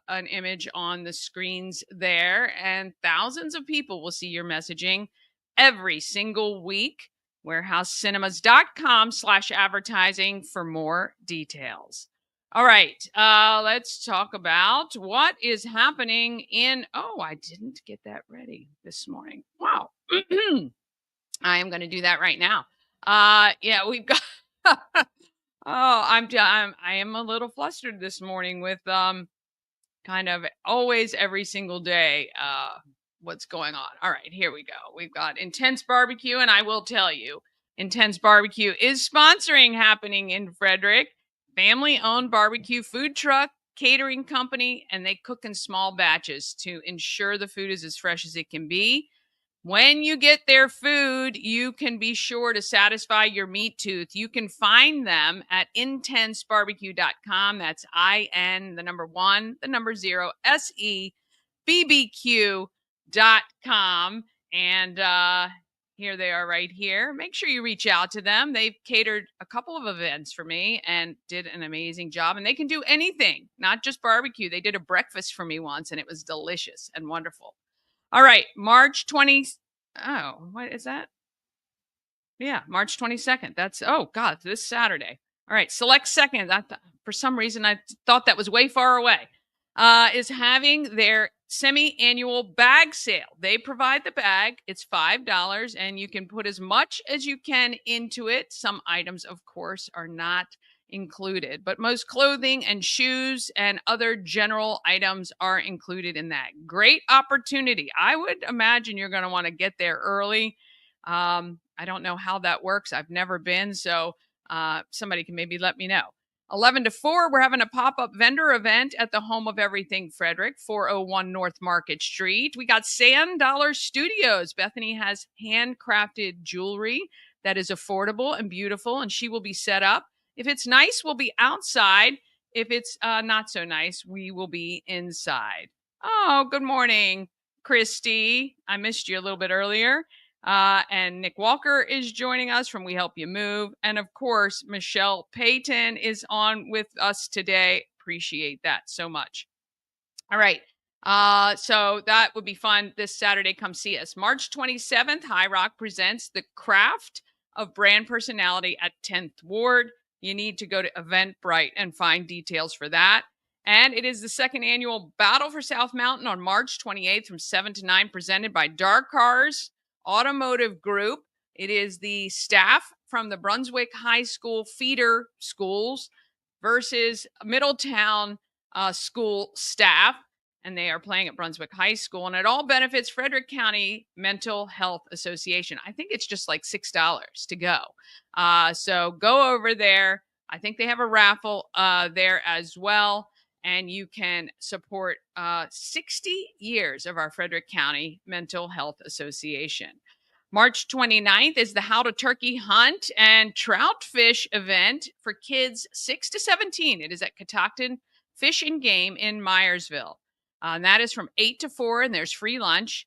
[SPEAKER 3] an image on the screens there, and thousands of people will see your messaging every single week. WarehouseCinemas.com/advertising for more details. All right, let's talk about what is happening in... Oh, I didn't get that ready this morning. Wow. I am going to do that right now. Yeah, we've got... I am a little flustered this morning with kind of always every single day what's going on. All right, here we go. We've got Intense Barbecue, and I will tell you, Intense Barbecue is sponsoring happening in Frederick. Family-owned barbecue food truck, catering company, and they cook in small batches to ensure the food is as fresh as it can be. When you get their food, you can be sure to satisfy your meat tooth. You can find them at intensebarbecue.com. That's IN, the number 1, the number 0, SEBBQ.com. And here they are right here. Make sure you reach out to them. They've catered a couple of events for me and did an amazing job. And they can do anything, not just barbecue. They did a breakfast for me once, and it was delicious and wonderful. All right, March 20. Oh, what is that? Yeah, March 22nd. That's, oh, God, this Saturday. All right, Select Second. For some reason, I thought that was way far away. Is having their semi-annual bag sale. They provide the bag. It's $5, and you can put as much as you can into it. Some items, of course, are not included, but most clothing and shoes and other general items are included in that. Great opportunity. I would imagine you're going to want to get there early. I don't know how that works. I've never been, so somebody can maybe let me know. 11 to 4, we're having a pop-up vendor event at the home of everything Frederick, 401 North Market Street. We got Sand Dollar Studios. Bethany has handcrafted jewelry that is affordable and beautiful, and she will be set up. If it's nice, we'll be outside. If it's not so nice, we will be inside. Oh, good morning, Christy. I missed you a little bit earlier. And Nick Walker is joining us from We Help You Move. And of course, Michelle Payton is on with us today. Appreciate that so much. All right. So that would be fun this Saturday. Come see us. March 27th, High Rock presents The Craft of Brand Personality at 10th Ward. You need to go to Eventbrite and find details for that. And it is the second annual Battle for South Mountain on March 28th from 7 to 9, presented by Dark Cars Automotive Group. It is the staff from the Brunswick High School feeder schools versus Middletown school staff, and they are playing at Brunswick High School, and it all benefits Frederick County Mental Health Association. I think it's just like $6 to go. So go over there. I think they have a raffle there as well, and you can support 60 years of our Frederick County Mental Health Association. March 29th is the How to Turkey Hunt and Trout Fish event for kids 6 to 17. It is at Catoctin Fish and Game in Myersville. And that is from 8 to 4, and there's free lunch.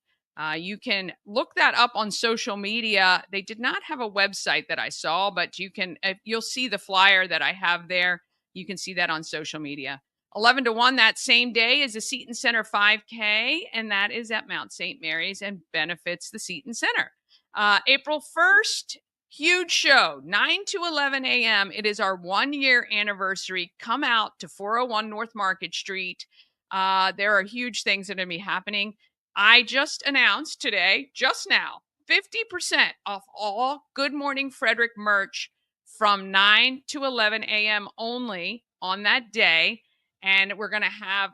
[SPEAKER 3] You can look that up on social media. They did not have a website that I saw, but you can, you'll see the flyer that I have there. You can see that on social media. 11 to 1 that same day is the Seton Center 5K, and that is at Mount St. Mary's and benefits the Seton Center. April 1st, huge show, 9 to 11 a.m. It is our 1-year anniversary. Come out to 401 North Market Street. There are huge things that are going to be happening. I just announced today, just now, 50% off all Good Morning Frederick merch from 9 to 11 a.m. only on that day. And we're going to have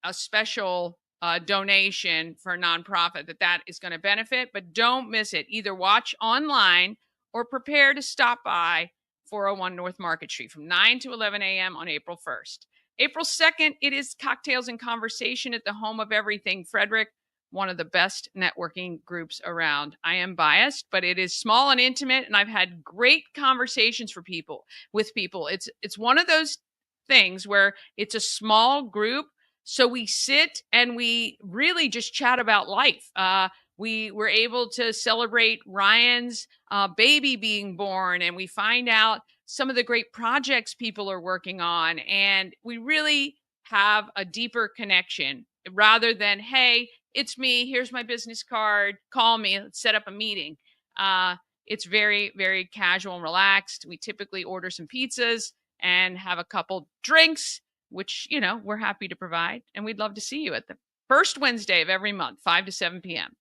[SPEAKER 3] a special donation for a nonprofit that is going to benefit, but don't miss it. Either watch online or prepare to stop by 401 North Market Street from 9 to 11 a.m. on April 1st. April 2nd, it is Cocktails and Conversation at the Home of Everything Frederick, one of the best networking groups around. I am biased, but it is small and intimate, and I've had great conversations with people. It's one of those things where it's a small group, so we sit and we really just chat about life. We were able to celebrate Ryan's baby being born, and we find out some of the great projects people are working on, and we really have a deeper connection rather than, hey, it's me, here's my business card, call me, let's set up a meeting. It's very, very casual and relaxed. We typically order some pizzas and have a couple drinks, which, we're happy to provide. And we'd love to see you at the first Wednesday of every month, 5 to 7 p.m.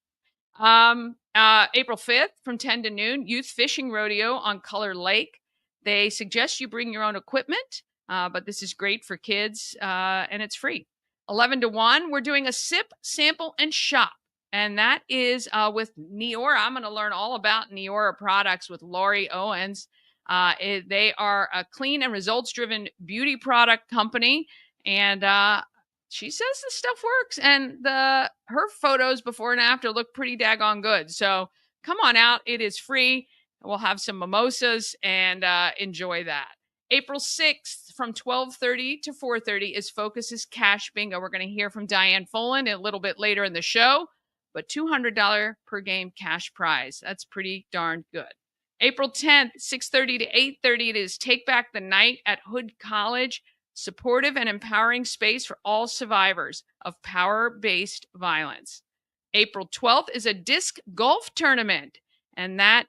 [SPEAKER 3] April 5th from 10 to noon, Youth Fishing Rodeo on Color Lake. They suggest you bring your own equipment, but this is great for kids, and it's free. 11 to 1, we're doing a sip, sample, and shop. And that is with Neora. I'm going to learn all about Neora products with Lori Owens. They are a clean and results-driven beauty product company, and she says the stuff works, and her photos before and after look pretty daggone good. So come on out. It is free. We'll have some mimosas and enjoy that. April 6th from 12:30 to 4:30 is FFOCAS Cash Bingo. We're going to hear from Diane Foland a little bit later in the show, but $200 per game cash prize. That's pretty darn good. April 10th, 6:30 to 8:30, it is Take Back the Night at Hood College, supportive and empowering space for all survivors of power-based violence. April 12th is a disc golf tournament, and that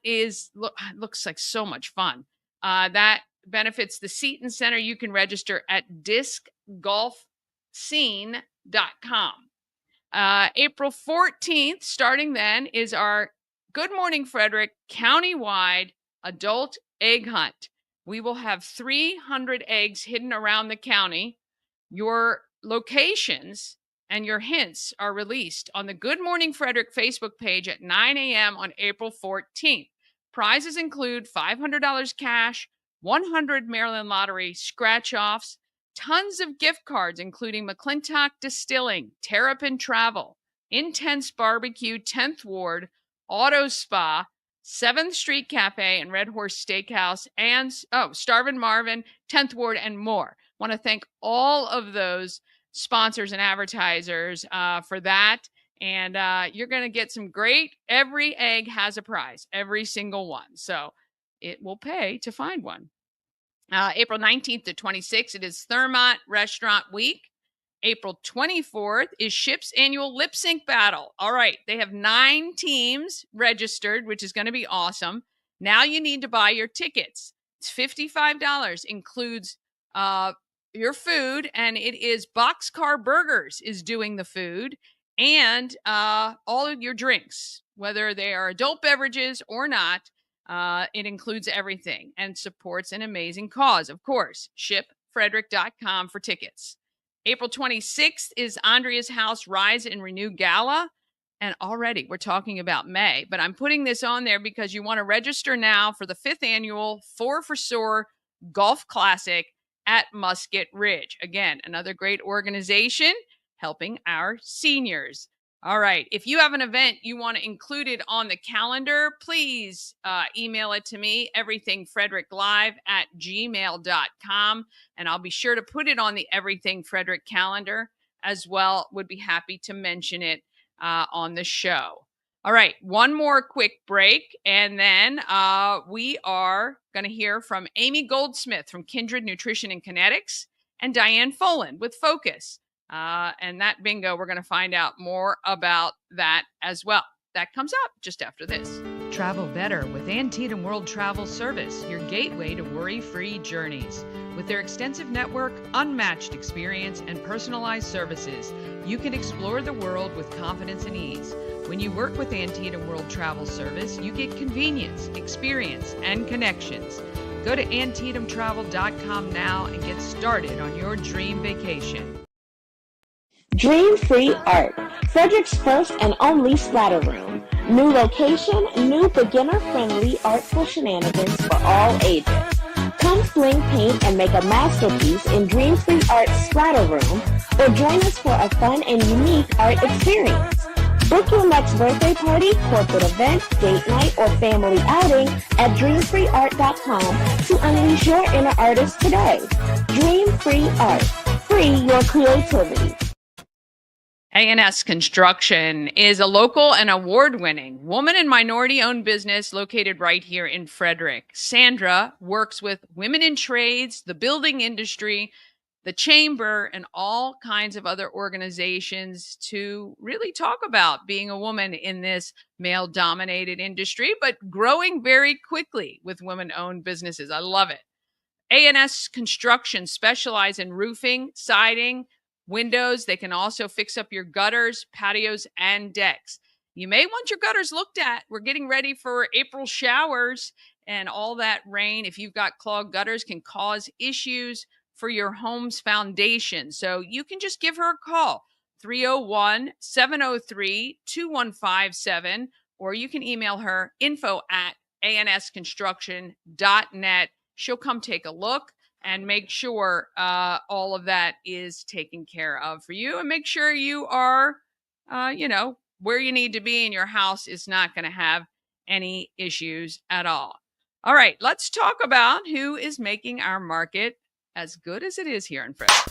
[SPEAKER 3] looks like so much fun. That benefits the Seton Center. You can register at discgolfscene.com. April 14th, starting then, is our Good Morning Frederick countywide adult egg hunt. We will have 300 eggs hidden around the county. Your locations and your hints are released on the Good Morning Frederick Facebook page at 9 a.m. on April 14th. Prizes include $500 cash, 100 Maryland Lottery scratch-offs, tons of gift cards, including McClintock Distilling, Terrapin Travel, Intense Barbecue, 10th Ward, Auto Spa, 7th Street Cafe and Red Horse Steakhouse, and Starvin' Marvin, 10th Ward, and more. Want to thank all of those sponsors and advertisers for that. And you're going to get some great, every egg has a prize, every single one. So it will pay to find one. April 19th to 26th, it is Thermont Restaurant Week. April 24th is Ship's annual lip sync battle. All right, they have 9 teams registered, which is going to be awesome. Now you need to buy your tickets. It's $55, includes your food, and it is Boxcar Burgers is doing the food and all of your drinks, whether they are adult beverages or not. It includes everything and supports an amazing cause. Of course, shipfrederick.com for tickets. April 26th is Andrea's House Rise and Renew Gala. And already we're talking about May, but I'm putting this on there because you want to register now for the 5th annual 4 for Sore Golf Classic at Musket Ridge. Again, another great organization helping our seniors. All right. If you have an event you want to include it on the calendar, please email it to me, everythingfredericklive@gmail.com. And I'll be sure to put it on the Everything Frederick calendar as well. Would be happy to mention it on the show. All right. One more quick break. And then we are going to hear from Amy Goldsmith from Kindred Nutrition Kinetics and Diane Foland with FFOCAS. And that bingo, we're going to find out more about that as well. That comes up just after this.
[SPEAKER 8] Travel better with Antietam World Travel Service, your gateway to worry-free journeys. With their extensive network, unmatched experience, and personalized services, you can explore the world with confidence and ease. When you work with Antietam World Travel Service, you get convenience, experience, and connections. Go to AntietamTravel.com now and get started on your dream vacation.
[SPEAKER 9] Dream Free Art, Frederick's first and only splatter room. New location, new beginner-friendly artful shenanigans for all ages. Come fling paint and make a masterpiece in Dream Free Art Splatter Room, or join us for a fun and unique art experience. Book your next birthday party, corporate event, date night, or family outing at dreamfreeart.com to unleash your inner artist today. Dream Free Art. Free your creativity.
[SPEAKER 3] A&S Construction is a local and award-winning woman and minority-owned business located right here in Frederick. Sandra works with women in trades, the building industry, the chamber, and all kinds of other organizations to really talk about being a woman in this male-dominated industry, but growing very quickly with women-owned businesses. I love it. A&S Construction specializes in roofing, siding, windows. They can also fix up your gutters, patios, and decks. You may want your gutters looked at. We're getting ready for April showers, and all that rain, if you've got clogged gutters, can cause issues for your home's foundation. So you can just give her a call, 301-703-2157, or you can email her info@ansconstruction.net. She'll come take a look and make sure all of that is taken care of for you, and make sure you are, where you need to be in your house is not going to have any issues at all. All right, let's talk about who is making our market as good as it is here in Frederick.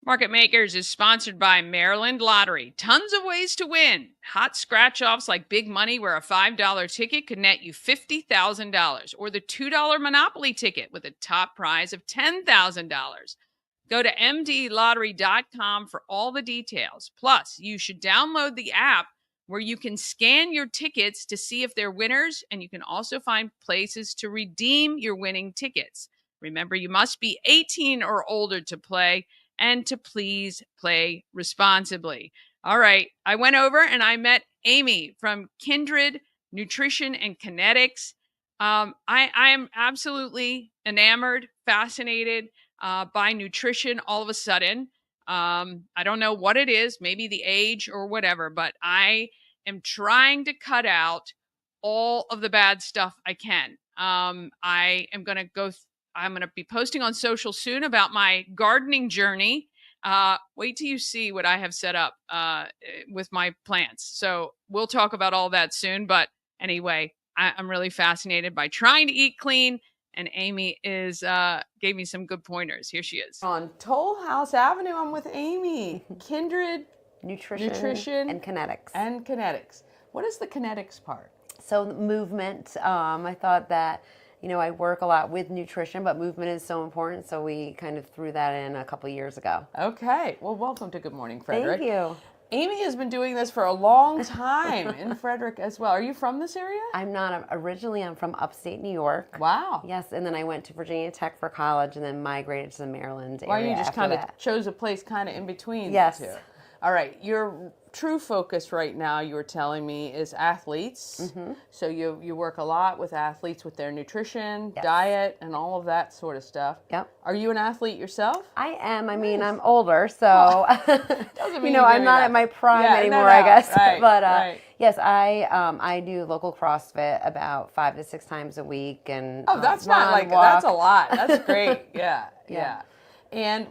[SPEAKER 3] Market Makers is sponsored by Maryland Lottery. Tons of ways to win. Hot scratch-offs like Big Money, where a $5 ticket could net you $50,000, or the $2 Monopoly ticket with a top prize of $10,000. Go to mdlottery.com for all the details. Plus, you should download the app where you can scan your tickets to see if they're winners, and you can also find places to redeem your winning tickets. Remember, you must be 18 or older to play, and to please play responsibly. All right, I went over and I met Amy from Kindred Nutrition and Kinetics. I am absolutely enamored, fascinated by nutrition all of a sudden. I don't know what it is, maybe the age or whatever, but I am trying to cut out all of the bad stuff I can. I'm going to be posting on social soon about my gardening journey Wait till you see what I have set up with my plants. So we'll talk about all that soon. But anyway, I'm really fascinated by trying to eat clean. And Amy is gave me some good pointers. Here she is.
[SPEAKER 10] On Toll House Avenue, I'm with Amy. Kindred
[SPEAKER 11] Nutrition and Kinetics.
[SPEAKER 10] And Kinetics. What is the kinetics part?
[SPEAKER 11] So movement, I thought that, I work a lot with nutrition, but movement is so important. So we kind of threw that in a couple of years ago.
[SPEAKER 10] Okay. Well, welcome to Good Morning Frederick.
[SPEAKER 11] Thank you.
[SPEAKER 10] Amy has been doing this for a long time in Frederick as well. Are you from this area?
[SPEAKER 11] I'm not. Originally, I'm from upstate New York.
[SPEAKER 10] Wow.
[SPEAKER 11] Yes, and then I went to Virginia Tech for college and then migrated to the Maryland area.
[SPEAKER 10] Well, you just kind of
[SPEAKER 11] that.
[SPEAKER 10] chose a place kind of in between
[SPEAKER 11] Yes.
[SPEAKER 10] the two. All right. Your true focus right now, you were telling me, is athletes.
[SPEAKER 11] Mm-hmm.
[SPEAKER 10] So you work a lot with athletes with their nutrition,
[SPEAKER 11] Yes.
[SPEAKER 10] diet, and all of that sort of stuff.
[SPEAKER 11] Yep.
[SPEAKER 10] Are you an athlete yourself?
[SPEAKER 11] I am. I mean, I'm older, so
[SPEAKER 10] Doesn't mean
[SPEAKER 11] I'm not at my prime anymore, I guess.
[SPEAKER 10] Right,
[SPEAKER 11] but
[SPEAKER 10] right.
[SPEAKER 11] yes, I do local CrossFit about 5 to 6 times a week, and
[SPEAKER 10] that's
[SPEAKER 11] run,
[SPEAKER 10] not like
[SPEAKER 11] walk.
[SPEAKER 10] that's a lot. That's great. Yeah,
[SPEAKER 11] Yeah.
[SPEAKER 10] yeah. And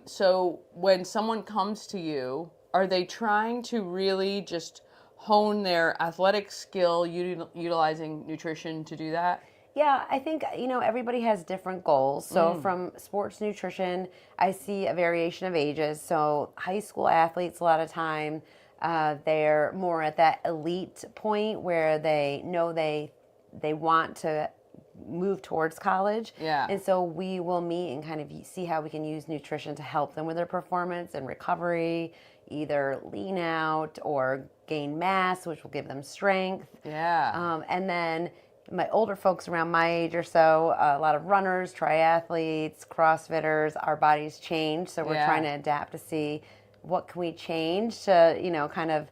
[SPEAKER 10] so when someone comes to you, are they trying to really just hone their athletic skill utilizing nutrition to do that?
[SPEAKER 11] Yeah, I think, everybody has different goals. So from sports nutrition, I see a variation of ages. So high school athletes, a lot of time, they're more at that elite point where they know they want to move towards college.
[SPEAKER 10] Yeah.
[SPEAKER 11] And so we will meet and kind of see how we can use nutrition to help them with their performance and recovery, either lean out or gain mass, which will give them strength.
[SPEAKER 10] Yeah.
[SPEAKER 11] And then my older folks around my age or so, a lot of runners, triathletes, CrossFitters, our bodies change. So we're trying to adapt to see what can we change to, kind of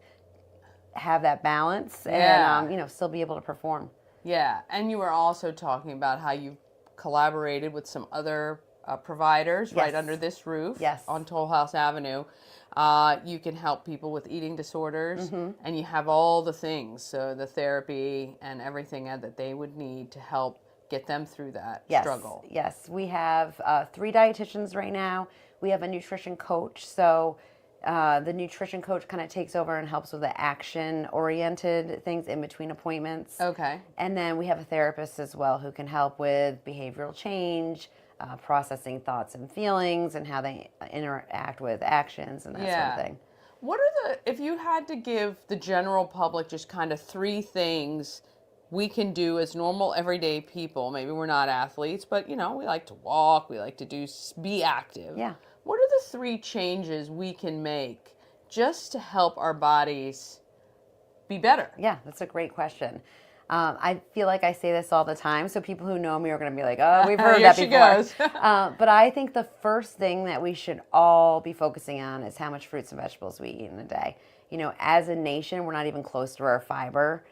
[SPEAKER 11] have that balance and, still be able to perform.
[SPEAKER 10] Yeah. And you were also talking about how you collaborated with some other providers right under this roof on Toll House Avenue. You can help people with eating disorders, and you have all the things, so the therapy and everything that they would need to help get them through that struggle.
[SPEAKER 11] Yes, we have 3 dietitians right now. We have a nutrition coach, so the nutrition coach kind of takes over and helps with the action-oriented things in between appointments.
[SPEAKER 10] Okay.
[SPEAKER 11] And then we have a therapist as well who can help with behavioral change, processing thoughts and feelings, and how they interact with actions and that sort of thing.
[SPEAKER 10] What are if you had to give the general public just kind of 3 things we can do as normal everyday people, maybe we're not athletes, but we like to walk, we like to be active.
[SPEAKER 11] Yeah.
[SPEAKER 10] What are the 3 changes we can make just to help our bodies be better?
[SPEAKER 11] Yeah, that's a great question. I feel like I say this all the time, so people who know me are going to be like, oh, we've heard that before. But I think the first thing that we should all be focusing on is how much fruits and vegetables we eat in a day. As a nation, we're not even close to our fiber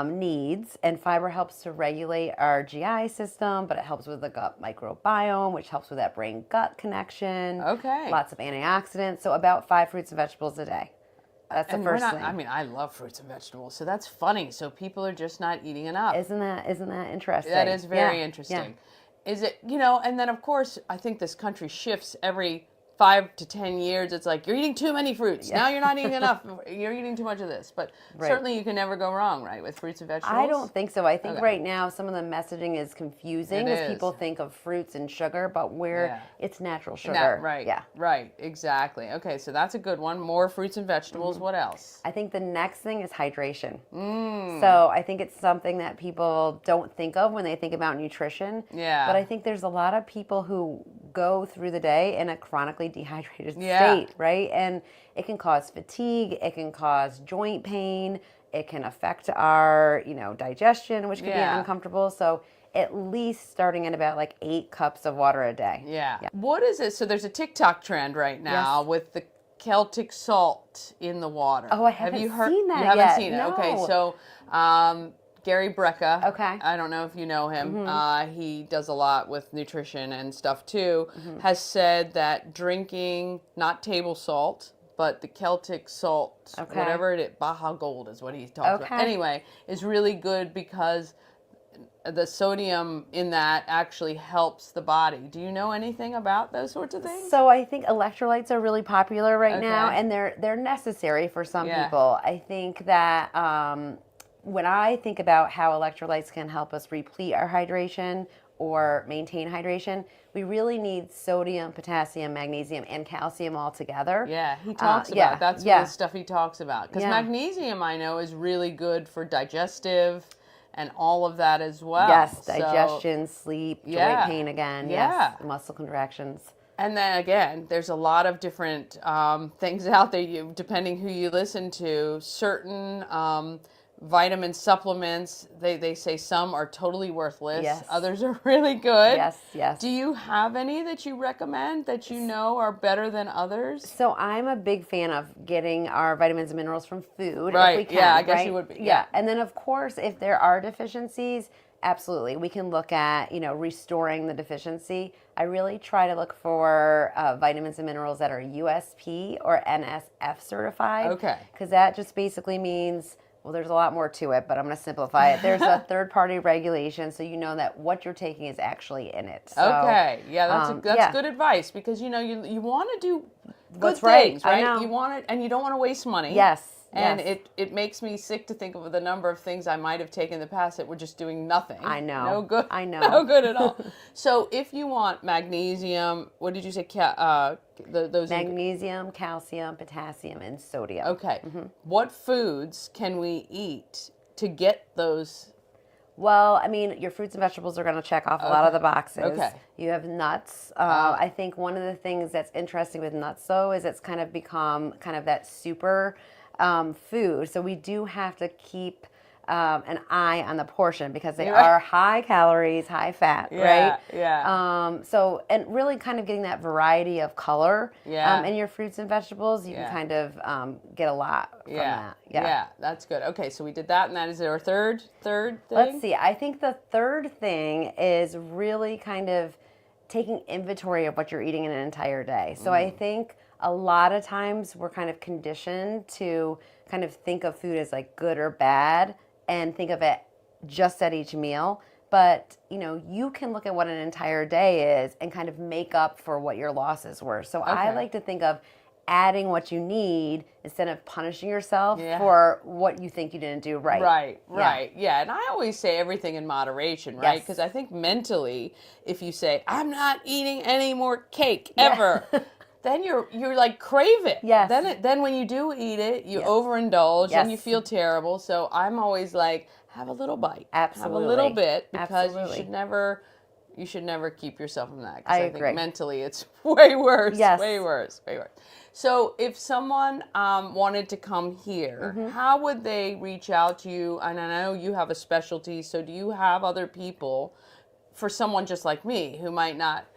[SPEAKER 11] needs, and fiber helps to regulate our GI system, but it helps with the gut microbiome, which helps with that brain-gut connection.
[SPEAKER 10] Okay.
[SPEAKER 11] Lots of antioxidants, so about 5 fruits and vegetables a day. That's the first thing.
[SPEAKER 10] I mean, I love fruits and vegetables, so that's funny. So people are just not eating enough.
[SPEAKER 11] Isn't that interesting?
[SPEAKER 10] That is very interesting.
[SPEAKER 11] Yeah.
[SPEAKER 10] Is it, and then of course, I think this country shifts every 5 to 10 years. It's like, you're eating too many fruits. Now you're not eating enough. You're eating too much of this. But certainly you can never go wrong, right, with fruits and vegetables?
[SPEAKER 11] I don't think so. I think right now some of the messaging is confusing because people think of fruits and sugar, but it's natural sugar.
[SPEAKER 10] Right.
[SPEAKER 11] Yeah.
[SPEAKER 10] Right. Exactly. Okay, so that's a good one. More fruits and vegetables. What else?
[SPEAKER 11] I think the next thing is hydration. So I think it's something that people don't think of when they think about nutrition.
[SPEAKER 10] Yeah.
[SPEAKER 11] But I think there's a lot of people who go through the day in a chronically dehydrated state, right? And it can cause fatigue, it can cause joint pain, it can affect our, digestion, which can be uncomfortable. So at least starting at about like 8 cups of water a day.
[SPEAKER 10] Yeah. What is it? So there's a TikTok trend right now with the Celtic salt in the water.
[SPEAKER 11] Oh, I haven't seen that
[SPEAKER 10] You haven't
[SPEAKER 11] yet.
[SPEAKER 10] seen it?
[SPEAKER 11] No.
[SPEAKER 10] Okay, so Gary Brecka.
[SPEAKER 11] Okay.
[SPEAKER 10] I don't know if you know him. He does a lot with nutrition and stuff too. Has said that drinking, not table salt, but the Celtic salt, whatever it is, Baja Gold is what he talks about. Anyway, is really good because the sodium in that actually helps the body. Do you know anything about those sorts of things?
[SPEAKER 11] So I think electrolytes are really popular right now, and they're necessary for some people. I think that when I think about how electrolytes can help us replete our hydration or maintain hydration, we really need sodium, potassium, magnesium, and calcium all together.
[SPEAKER 10] Yeah, he talks about that's the stuff he talks about. Because magnesium, I know, is really good for digestive and all of that as well.
[SPEAKER 11] Yes, digestion, sleep, joint pain again. Yes, muscle contractions.
[SPEAKER 10] And then again, there's a lot of different things out there, depending who you listen to. Certain vitamin supplements, they say some are totally worthless.
[SPEAKER 11] Yes.
[SPEAKER 10] Others are really good.
[SPEAKER 11] Yes, yes.
[SPEAKER 10] Do you have any that you recommend that you know are better than others?
[SPEAKER 11] So I'm a big fan of getting our vitamins and minerals from food.
[SPEAKER 10] Right,
[SPEAKER 11] if we can,
[SPEAKER 10] yeah, I guess you would be.
[SPEAKER 11] Yeah, and then of course, if there are deficiencies, absolutely, we can look at, restoring the deficiency. I really try to look for vitamins and minerals that are USP or NSF certified.
[SPEAKER 10] Okay.
[SPEAKER 11] Because that just basically means, well, there's a lot more to it, but I'm going to simplify it. There's a third-party regulation, so you know that what you're taking is actually in it. So,
[SPEAKER 10] okay, yeah, that's good advice, because you want to do good
[SPEAKER 11] things,
[SPEAKER 10] right?
[SPEAKER 11] I know.
[SPEAKER 10] You want it, and you don't want to waste money.
[SPEAKER 11] Yes.
[SPEAKER 10] And it makes me sick to think of the number of things I might have taken in the past that were just doing nothing.
[SPEAKER 11] I know.
[SPEAKER 10] No good.
[SPEAKER 11] I know.
[SPEAKER 10] No good at all. So if you want magnesium, what did you say? Those
[SPEAKER 11] magnesium, calcium, potassium, and sodium.
[SPEAKER 10] Okay. Mm-hmm. What foods can we eat to get those?
[SPEAKER 11] Well, I mean, your fruits and vegetables are going to check off a lot of the boxes.
[SPEAKER 10] Okay.
[SPEAKER 11] You have nuts. I think one of the things that's interesting with nuts, though, is it's kind of become kind of that super food. So we do have to keep an eye on the portion, because they are high calories, high fat, right?
[SPEAKER 10] Yeah.
[SPEAKER 11] So, and really kind of getting that variety of color in your fruits and vegetables, you can kind of get a lot from that.
[SPEAKER 10] Yeah, that's good. Okay, so we did that, and that is our third thing?
[SPEAKER 11] Let's see. I think the third thing is really kind of taking inventory of what you're eating in an entire day. So I think a lot of times we're kind of conditioned to kind of think of food as like good or bad and think of it just at each meal. But, you can look at what an entire day is and kind of make up for what your losses were. So I like to think of adding what you need instead of punishing yourself for what you think you didn't do right.
[SPEAKER 10] Right. Yeah, and I always say everything in moderation, right? Because I think mentally, if you say, I'm not eating any more cake ever, then you're like crave it.
[SPEAKER 11] Yes.
[SPEAKER 10] Then when you do eat it, you overindulge and you feel terrible. So I'm always like, have a little bite.
[SPEAKER 11] Absolutely.
[SPEAKER 10] Have a little bit, because
[SPEAKER 11] Absolutely.
[SPEAKER 10] you should never keep yourself from that.
[SPEAKER 11] I
[SPEAKER 10] think
[SPEAKER 11] agree.
[SPEAKER 10] mentally it's way worse.
[SPEAKER 11] Yes.
[SPEAKER 10] Way worse. So if someone wanted to come here, how would they reach out to you? And I know you have a specialty, so do you have other people for someone just like me who might not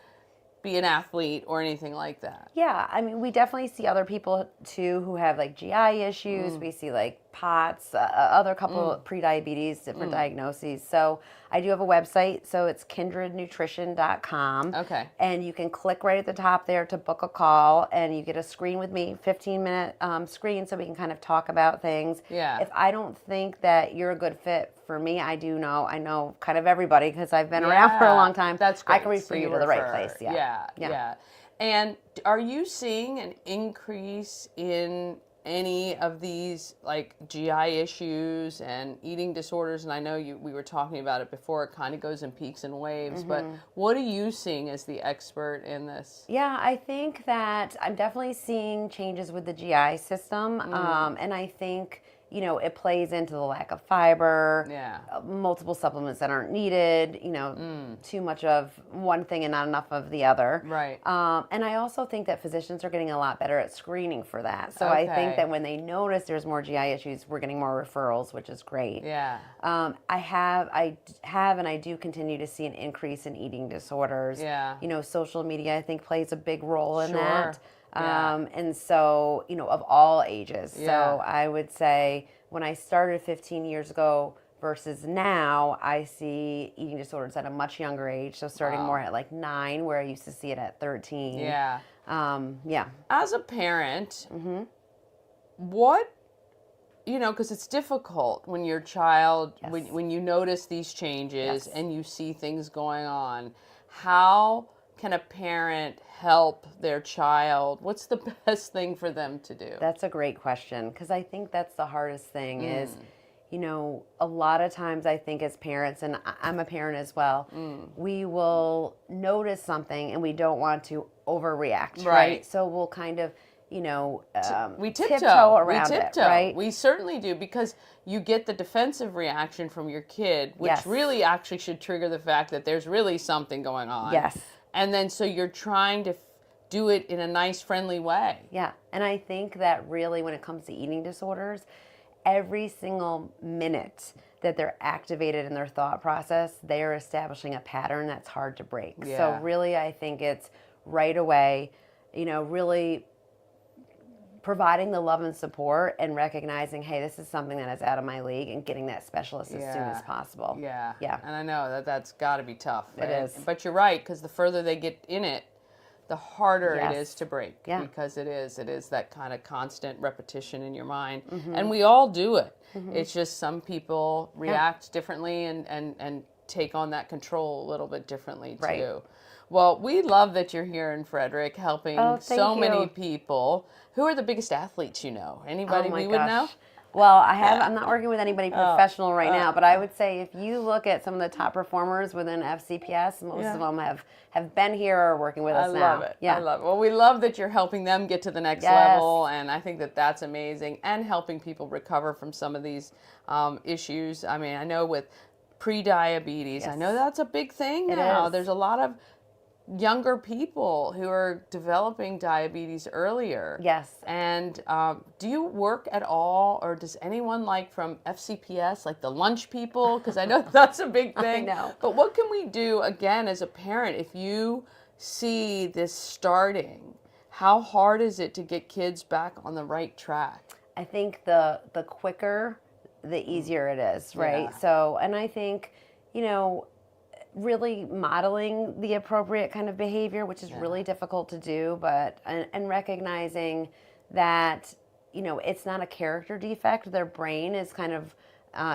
[SPEAKER 10] be an athlete or anything like that?
[SPEAKER 11] Yeah, I mean, we definitely see other people too who have like GI issues. We see like POTS, other couple of pre-diabetes, different diagnoses. So I do have a website, so it's kindrednutrition.com.
[SPEAKER 10] Okay.
[SPEAKER 11] And you can click right at the top there to book a call, and you get a screen with me, 15-minute screen, so we can kind of talk about things.
[SPEAKER 10] Yeah.
[SPEAKER 11] If I don't think that you're a good fit for me, I know kind of everybody, because I've been around for a long time.
[SPEAKER 10] That's great.
[SPEAKER 11] I can refer you to the right place.
[SPEAKER 10] Yeah. And are you seeing an increase in any of these like GI issues and eating disorders? And I know we were talking about it before, it kind of goes in peaks and waves, but what are you seeing as the expert in this?
[SPEAKER 11] Yeah, I think that I'm definitely seeing changes with the GI system. And I think, it plays into the lack of fiber, multiple supplements that aren't needed, too much of one thing and not enough of the other.
[SPEAKER 10] Right.
[SPEAKER 11] And I also think that physicians are getting a lot better at screening for that. So I think that when they notice there's more GI issues, we're getting more referrals, which is great.
[SPEAKER 10] Yeah.
[SPEAKER 11] I have and I do continue to see an increase in eating disorders.
[SPEAKER 10] Yeah.
[SPEAKER 11] Social media, I think, plays a big role in
[SPEAKER 10] Sure.
[SPEAKER 11] that.
[SPEAKER 10] Yeah.
[SPEAKER 11] And so, of all ages.
[SPEAKER 10] Yeah.
[SPEAKER 11] So I would say when I started 15 years ago versus now, I see eating disorders at a much younger age. So starting more at like 9, where I used to see it at 13.
[SPEAKER 10] Yeah.
[SPEAKER 11] Yeah.
[SPEAKER 10] As a parent, what you know, because it's difficult when your child,
[SPEAKER 11] Yes.
[SPEAKER 10] when you notice these changes
[SPEAKER 11] Yes.
[SPEAKER 10] and you see things going on, how can a parent help their child? What's the best thing for them to do?
[SPEAKER 11] That's a great question, because I think that's the hardest thing is, you know, a lot of times I think as parents, and I'm a parent as well, we will notice something and we don't want to overreact, right? So we'll kind of, you know,
[SPEAKER 10] we
[SPEAKER 11] tiptoe around it, right?
[SPEAKER 10] We certainly do, because you get the defensive reaction from your kid, which
[SPEAKER 11] Yes.
[SPEAKER 10] really actually should trigger the fact that there's really something going on.
[SPEAKER 11] Yes.
[SPEAKER 10] And then so you're trying to do it in a nice, friendly way.
[SPEAKER 11] Yeah. And I think that really when it comes to eating disorders, every single minute that they're activated in their thought process, they are establishing a pattern that's hard to break.
[SPEAKER 10] Yeah.
[SPEAKER 11] So really, I think it's right away, you know, really providing the love and support and recognizing, hey, this is something that is out of my league, and getting that specialist as soon as possible.
[SPEAKER 10] Yeah.
[SPEAKER 11] Yeah.
[SPEAKER 10] And I know that that's got to be tough.
[SPEAKER 11] It is.
[SPEAKER 10] But you're right, because the further they get in it, the harder
[SPEAKER 11] Yes.
[SPEAKER 10] it is to break.
[SPEAKER 11] Yeah.
[SPEAKER 10] Because it is that kind of constant repetition in your mind. And we all do it. It's just some people react differently and take on that control a little bit differently too.
[SPEAKER 11] Right.
[SPEAKER 10] Well, we love that you're here in Frederick helping
[SPEAKER 11] thank
[SPEAKER 10] so many
[SPEAKER 11] you.
[SPEAKER 10] people. Who are the biggest athletes you know? Anybody
[SPEAKER 11] Oh my
[SPEAKER 10] we would know?
[SPEAKER 11] gosh. Well, I'm not working with anybody professional right now, but I would say if you look at some of the top performers within FCPS, most of them have been here or working with us now.
[SPEAKER 10] I love it.
[SPEAKER 11] Yeah.
[SPEAKER 10] I love it. Well, we love that you're helping them get to the next level, and I think that that's amazing, and helping people recover from some of these issues. I mean, I know with pre-diabetes, I know that's a big thing now.
[SPEAKER 11] is.
[SPEAKER 10] There's a lot of younger people who are developing diabetes earlier.
[SPEAKER 11] Yes.
[SPEAKER 10] And do you work at all, or does anyone like from FCPS, like the lunch people? Because I know that's a big thing.
[SPEAKER 11] I know.
[SPEAKER 10] But what can we do, again, as a parent, if you see this starting? How hard is it to get kids back on the right track?
[SPEAKER 11] I think the quicker, the easier it is, right?
[SPEAKER 10] Yeah.
[SPEAKER 11] So, and I think, you know, really modeling the appropriate kind of behavior, which is really difficult to do, but and recognizing that, you know, it's not a character defect. Their brain is kind of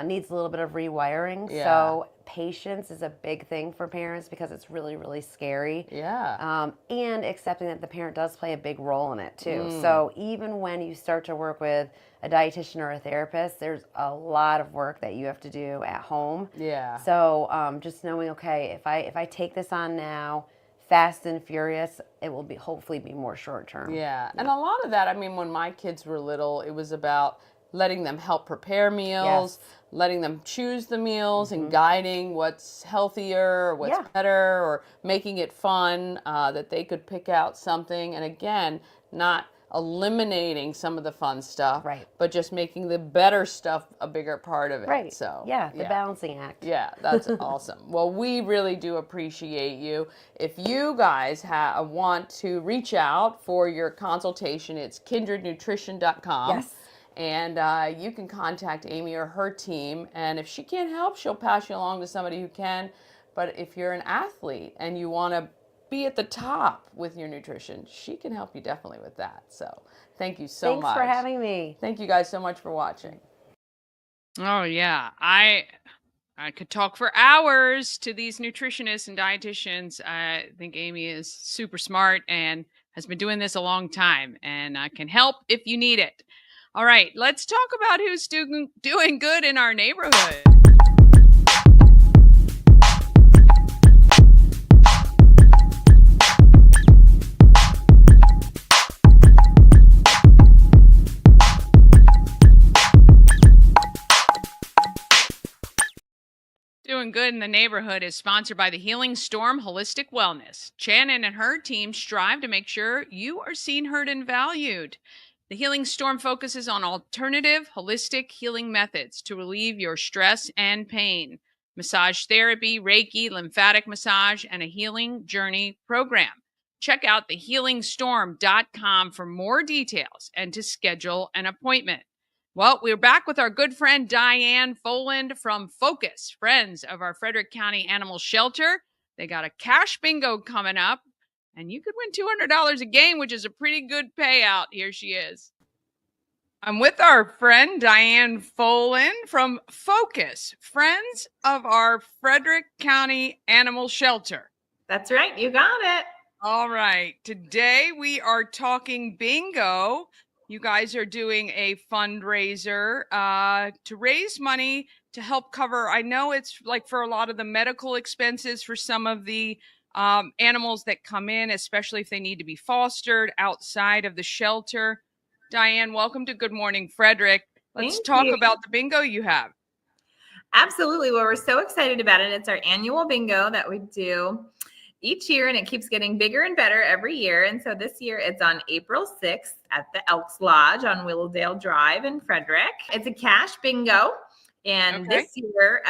[SPEAKER 11] needs a little bit of rewiring.
[SPEAKER 10] Yeah.
[SPEAKER 11] So patience is a big thing for parents, because it's really, really scary.
[SPEAKER 10] Yeah.
[SPEAKER 11] And accepting that the parent does play a big role in it too. So even when you start to work with a dietitian or a therapist, there's a lot of work that you have to do at home.
[SPEAKER 10] Yeah.
[SPEAKER 11] So just knowing, okay, if I take this on now, fast and furious, it will be hopefully be more short term.
[SPEAKER 10] Yeah. And a lot of that, I mean, when my kids were little, it was about letting them help prepare meals, letting them choose the meals, and guiding what's healthier, or what's better, or making it fun, that they could pick out something. And again, not eliminating some of the fun stuff, but just making the better stuff a bigger part of it.
[SPEAKER 11] Right.
[SPEAKER 10] So
[SPEAKER 11] the balancing act.
[SPEAKER 10] Yeah, that's awesome. Well, we really do appreciate you. If you guys want to reach out for your consultation, it's kindrednutrition.com.
[SPEAKER 11] Yes.
[SPEAKER 10] And you can contact Amy or her team. And if she can't help, she'll pass you along to somebody who can. But if you're an athlete and you want to be at the top with your nutrition, she can help you definitely with that. So thank you so much.
[SPEAKER 11] Thanks for having me.
[SPEAKER 10] Thank you guys so much for watching.
[SPEAKER 3] Oh yeah, I could talk for hours to these nutritionists and dietitians. I think Amy is super smart and has been doing this a long time, and can help if you need it. All right, let's talk about who's doing good in our neighborhood. Doing Good in the Neighborhood is sponsored by the Healing Storm Holistic Wellness. Shannon and her team strive to make sure you are seen, heard, and valued. The Healing Storm focuses on alternative, holistic healing methods to relieve your stress and pain. Massage therapy, Reiki, lymphatic massage, and a healing journey program. Check out thehealingstorm.com for more details and to schedule an appointment. Well, we're back with our good friend Diane Foland from FFOCAS, Friends of our Frederick County Animal Shelter. They got a cash bingo coming up, and you could win $200 a game, which is a pretty good payout. Here she is. I'm with our friend Diane Foland from FFOCAS, Friends of our Frederick County Animal Shelter.
[SPEAKER 12] That's right. You got it.
[SPEAKER 3] All right. Today we are talking bingo. You guys are doing a fundraiser to raise money to help cover, I know it's like for a lot of the medical expenses for some of the animals that come in, especially if they need to be fostered outside of the shelter. Diane, welcome to Good Morning Frederick. Let's talk about the bingo you have.
[SPEAKER 12] Absolutely. Well, we're so excited about it. It's our annual bingo that we do each year, and it keeps getting bigger and better every year. And so this year it's on April 6th at the Elks Lodge on Willowdale Drive in Frederick. It's a cash bingo. And this year,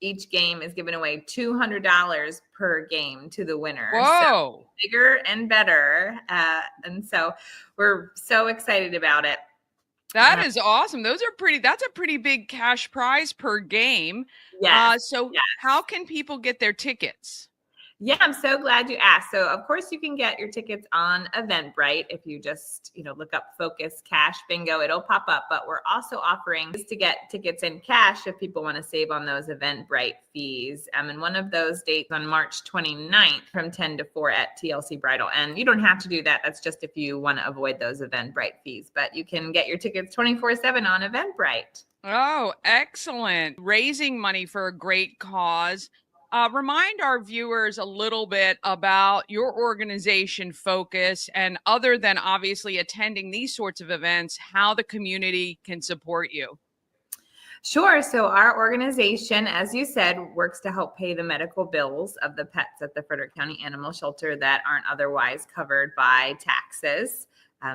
[SPEAKER 12] each game is giving away $200 per game to the winner.
[SPEAKER 3] Whoa!
[SPEAKER 12] So bigger and better. And so we're so excited about it.
[SPEAKER 3] That is awesome. That's a pretty big cash prize per game.
[SPEAKER 12] Yes.
[SPEAKER 3] How can people get their tickets?
[SPEAKER 12] Yeah, I'm so glad you asked. So, of course, you can get your tickets on Eventbrite. If you just, look up FFOCAS Cash Bingo, it'll pop up. But we're also offering to get tickets in cash if people want to save on those Eventbrite fees. And one of those dates on March 29th from 10 to 4 at TLC Bridal. And you don't have to do that. That's just if you want to avoid those Eventbrite fees. But you can get your tickets 24/7 on Eventbrite.
[SPEAKER 3] Oh, excellent. Raising money for a great cause. Remind our viewers a little bit about your organization FFOCAS, and other than obviously attending these sorts of events, how the community can support you.
[SPEAKER 12] Sure. So our organization, as you said, works to help pay the medical bills of the pets at the Frederick County Animal Shelter that aren't otherwise covered by taxes.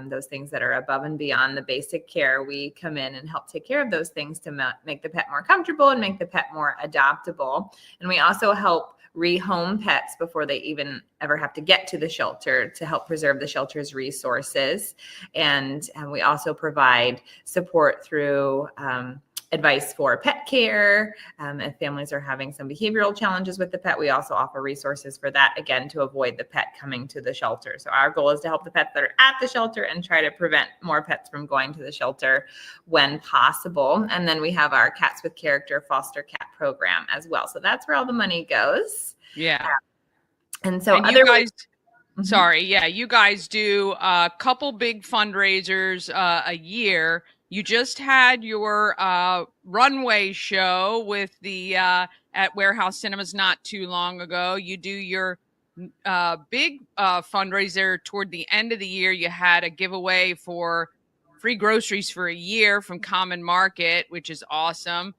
[SPEAKER 12] Those things that are above and beyond the basic care, we come in and help take care of those things to make the pet more comfortable and make the pet more adoptable. And we also help rehome pets before they even ever have to get to the shelter to help preserve the shelter's resources. And we also provide support through advice for pet care. If families are having some behavioral challenges with the pet, we also offer resources for that, again, to avoid the pet coming to the shelter. So our goal is to help the pets that are at the shelter and try to prevent more pets from going to the shelter when possible. And then we have our Cats with Character foster cat program as well. So that's where all the money goes.
[SPEAKER 3] Yeah.
[SPEAKER 12] And so
[SPEAKER 3] you guys, you guys do a couple big fundraisers a year. You just had your runway show with the at Warehouse Cinemas not too long ago. You do your big fundraiser toward the end of the year. You had a giveaway for free groceries for a year from Common Market, which is awesome.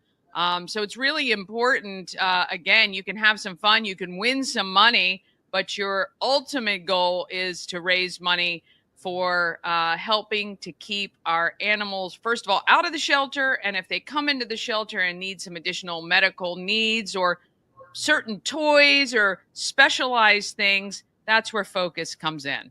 [SPEAKER 3] So it's really important. Again, you can have some fun, you can win some money, but your ultimate goal is to raise money for helping to keep our animals, first of all, out of the shelter. And if they come into the shelter and need some additional medical needs or certain toys or specialized things, that's where FFOCAS comes in.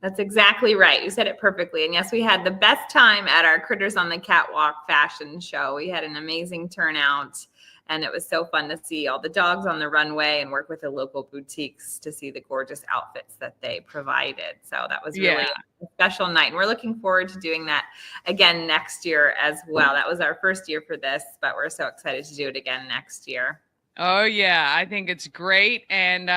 [SPEAKER 12] That's exactly right. You said it perfectly. And yes, we had the best time at our Critters on the Catwalk fashion show. We had an amazing turnout. And it was so fun to see all the dogs on the runway and work with the local boutiques to see the gorgeous outfits that they provided. So that was really a special night. And we're looking forward to doing that again next year as well. That was our first year for this, but we're so excited to do it again next year.
[SPEAKER 3] Oh, yeah, I think it's great. And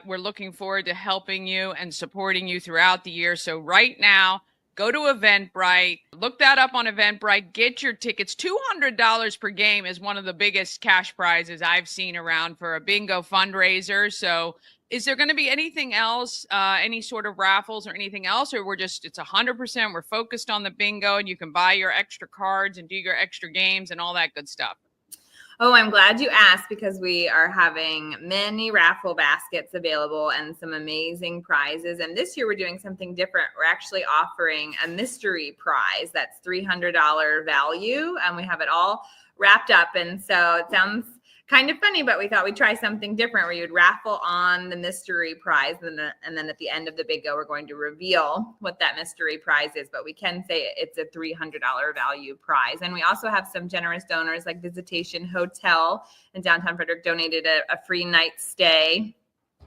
[SPEAKER 3] we're looking forward to helping you and supporting you throughout the year. So right now, go to Eventbrite, look that up on Eventbrite, get your tickets. $200 per game is one of the biggest cash prizes I've seen around for a bingo fundraiser. So is there going to be anything else, any sort of raffles or anything else, or it's 100%, we're focused on the bingo and you can buy your extra cards and do your extra games and all that good stuff?
[SPEAKER 12] Oh, I'm glad you asked, because we are having many raffle baskets available and some amazing prizes. And this year we're doing something different. We're actually offering a mystery prize that's $300 value, and we have it all wrapped up. And so it sounds kind of funny, but we thought we'd try something different where you'd raffle on the mystery prize. And then at the end of the bingo, we're going to reveal what that mystery prize is. But we can say it's a $300 value prize. And we also have some generous donors like Visitation Hotel in downtown Frederick donated a free night stay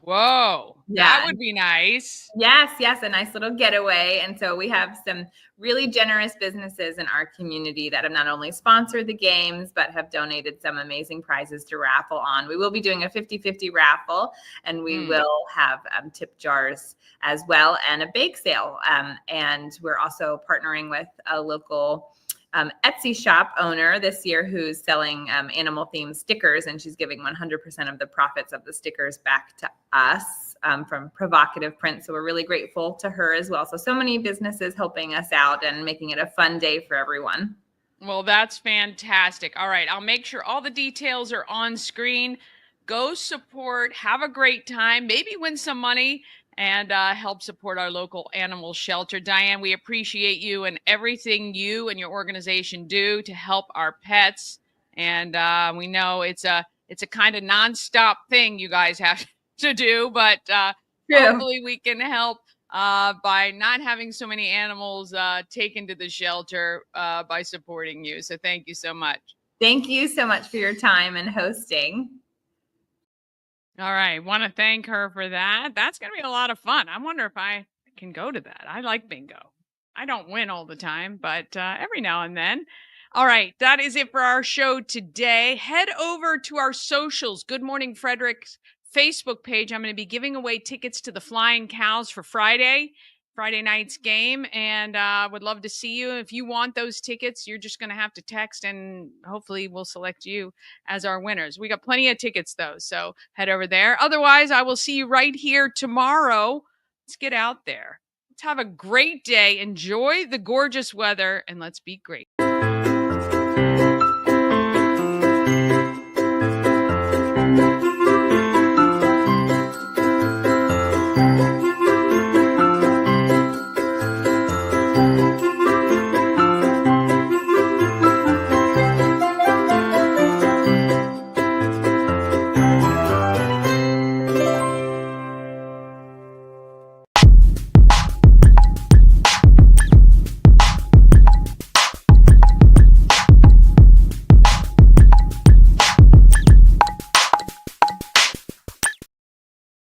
[SPEAKER 3] Whoa,
[SPEAKER 12] Yeah.
[SPEAKER 3] that would be nice.
[SPEAKER 12] Yes, a nice little getaway. And so we have some really generous businesses in our community that have not only sponsored the games, but have donated some amazing prizes to raffle on. We will be doing a 50-50 raffle, and we will have tip jars as well and a bake sale. And we're also partnering with a local Etsy shop owner this year who's selling animal themed stickers, and she's giving 100% of the profits of the stickers back to us from Provocative Print. So we're really grateful to her as well. So many businesses helping us out and making it a fun day for everyone.
[SPEAKER 3] Well, that's fantastic. All right, I'll make sure all the details are on screen. Go support, have a great time, maybe win some money, and help support our local animal shelter. Diane, we appreciate you and everything you and your organization do to help our pets. And we know it's a kind of nonstop thing you guys have to do, but hopefully we can help by not having so many animals taken to the shelter by supporting you. So thank you so much.
[SPEAKER 12] Thank you so much for your time and hosting.
[SPEAKER 3] All right. Want to thank her for that. That's going to be a lot of fun. I wonder if I can go to that. I like bingo. I don't win all the time, but every now and then. All right. That is it for our show today. Head over to our socials. Good Morning Frederick's Facebook page. I'm going to be giving away tickets to the Flying Cows for Friday night's game, and would love to see you. If you want those tickets, you're just going to have to text, and hopefully we'll select you as our winners. We got plenty of tickets, though, so head over there. Otherwise, I will see you right here tomorrow. Let's get out there. Let's have a great day. Enjoy the gorgeous weather, and let's be great.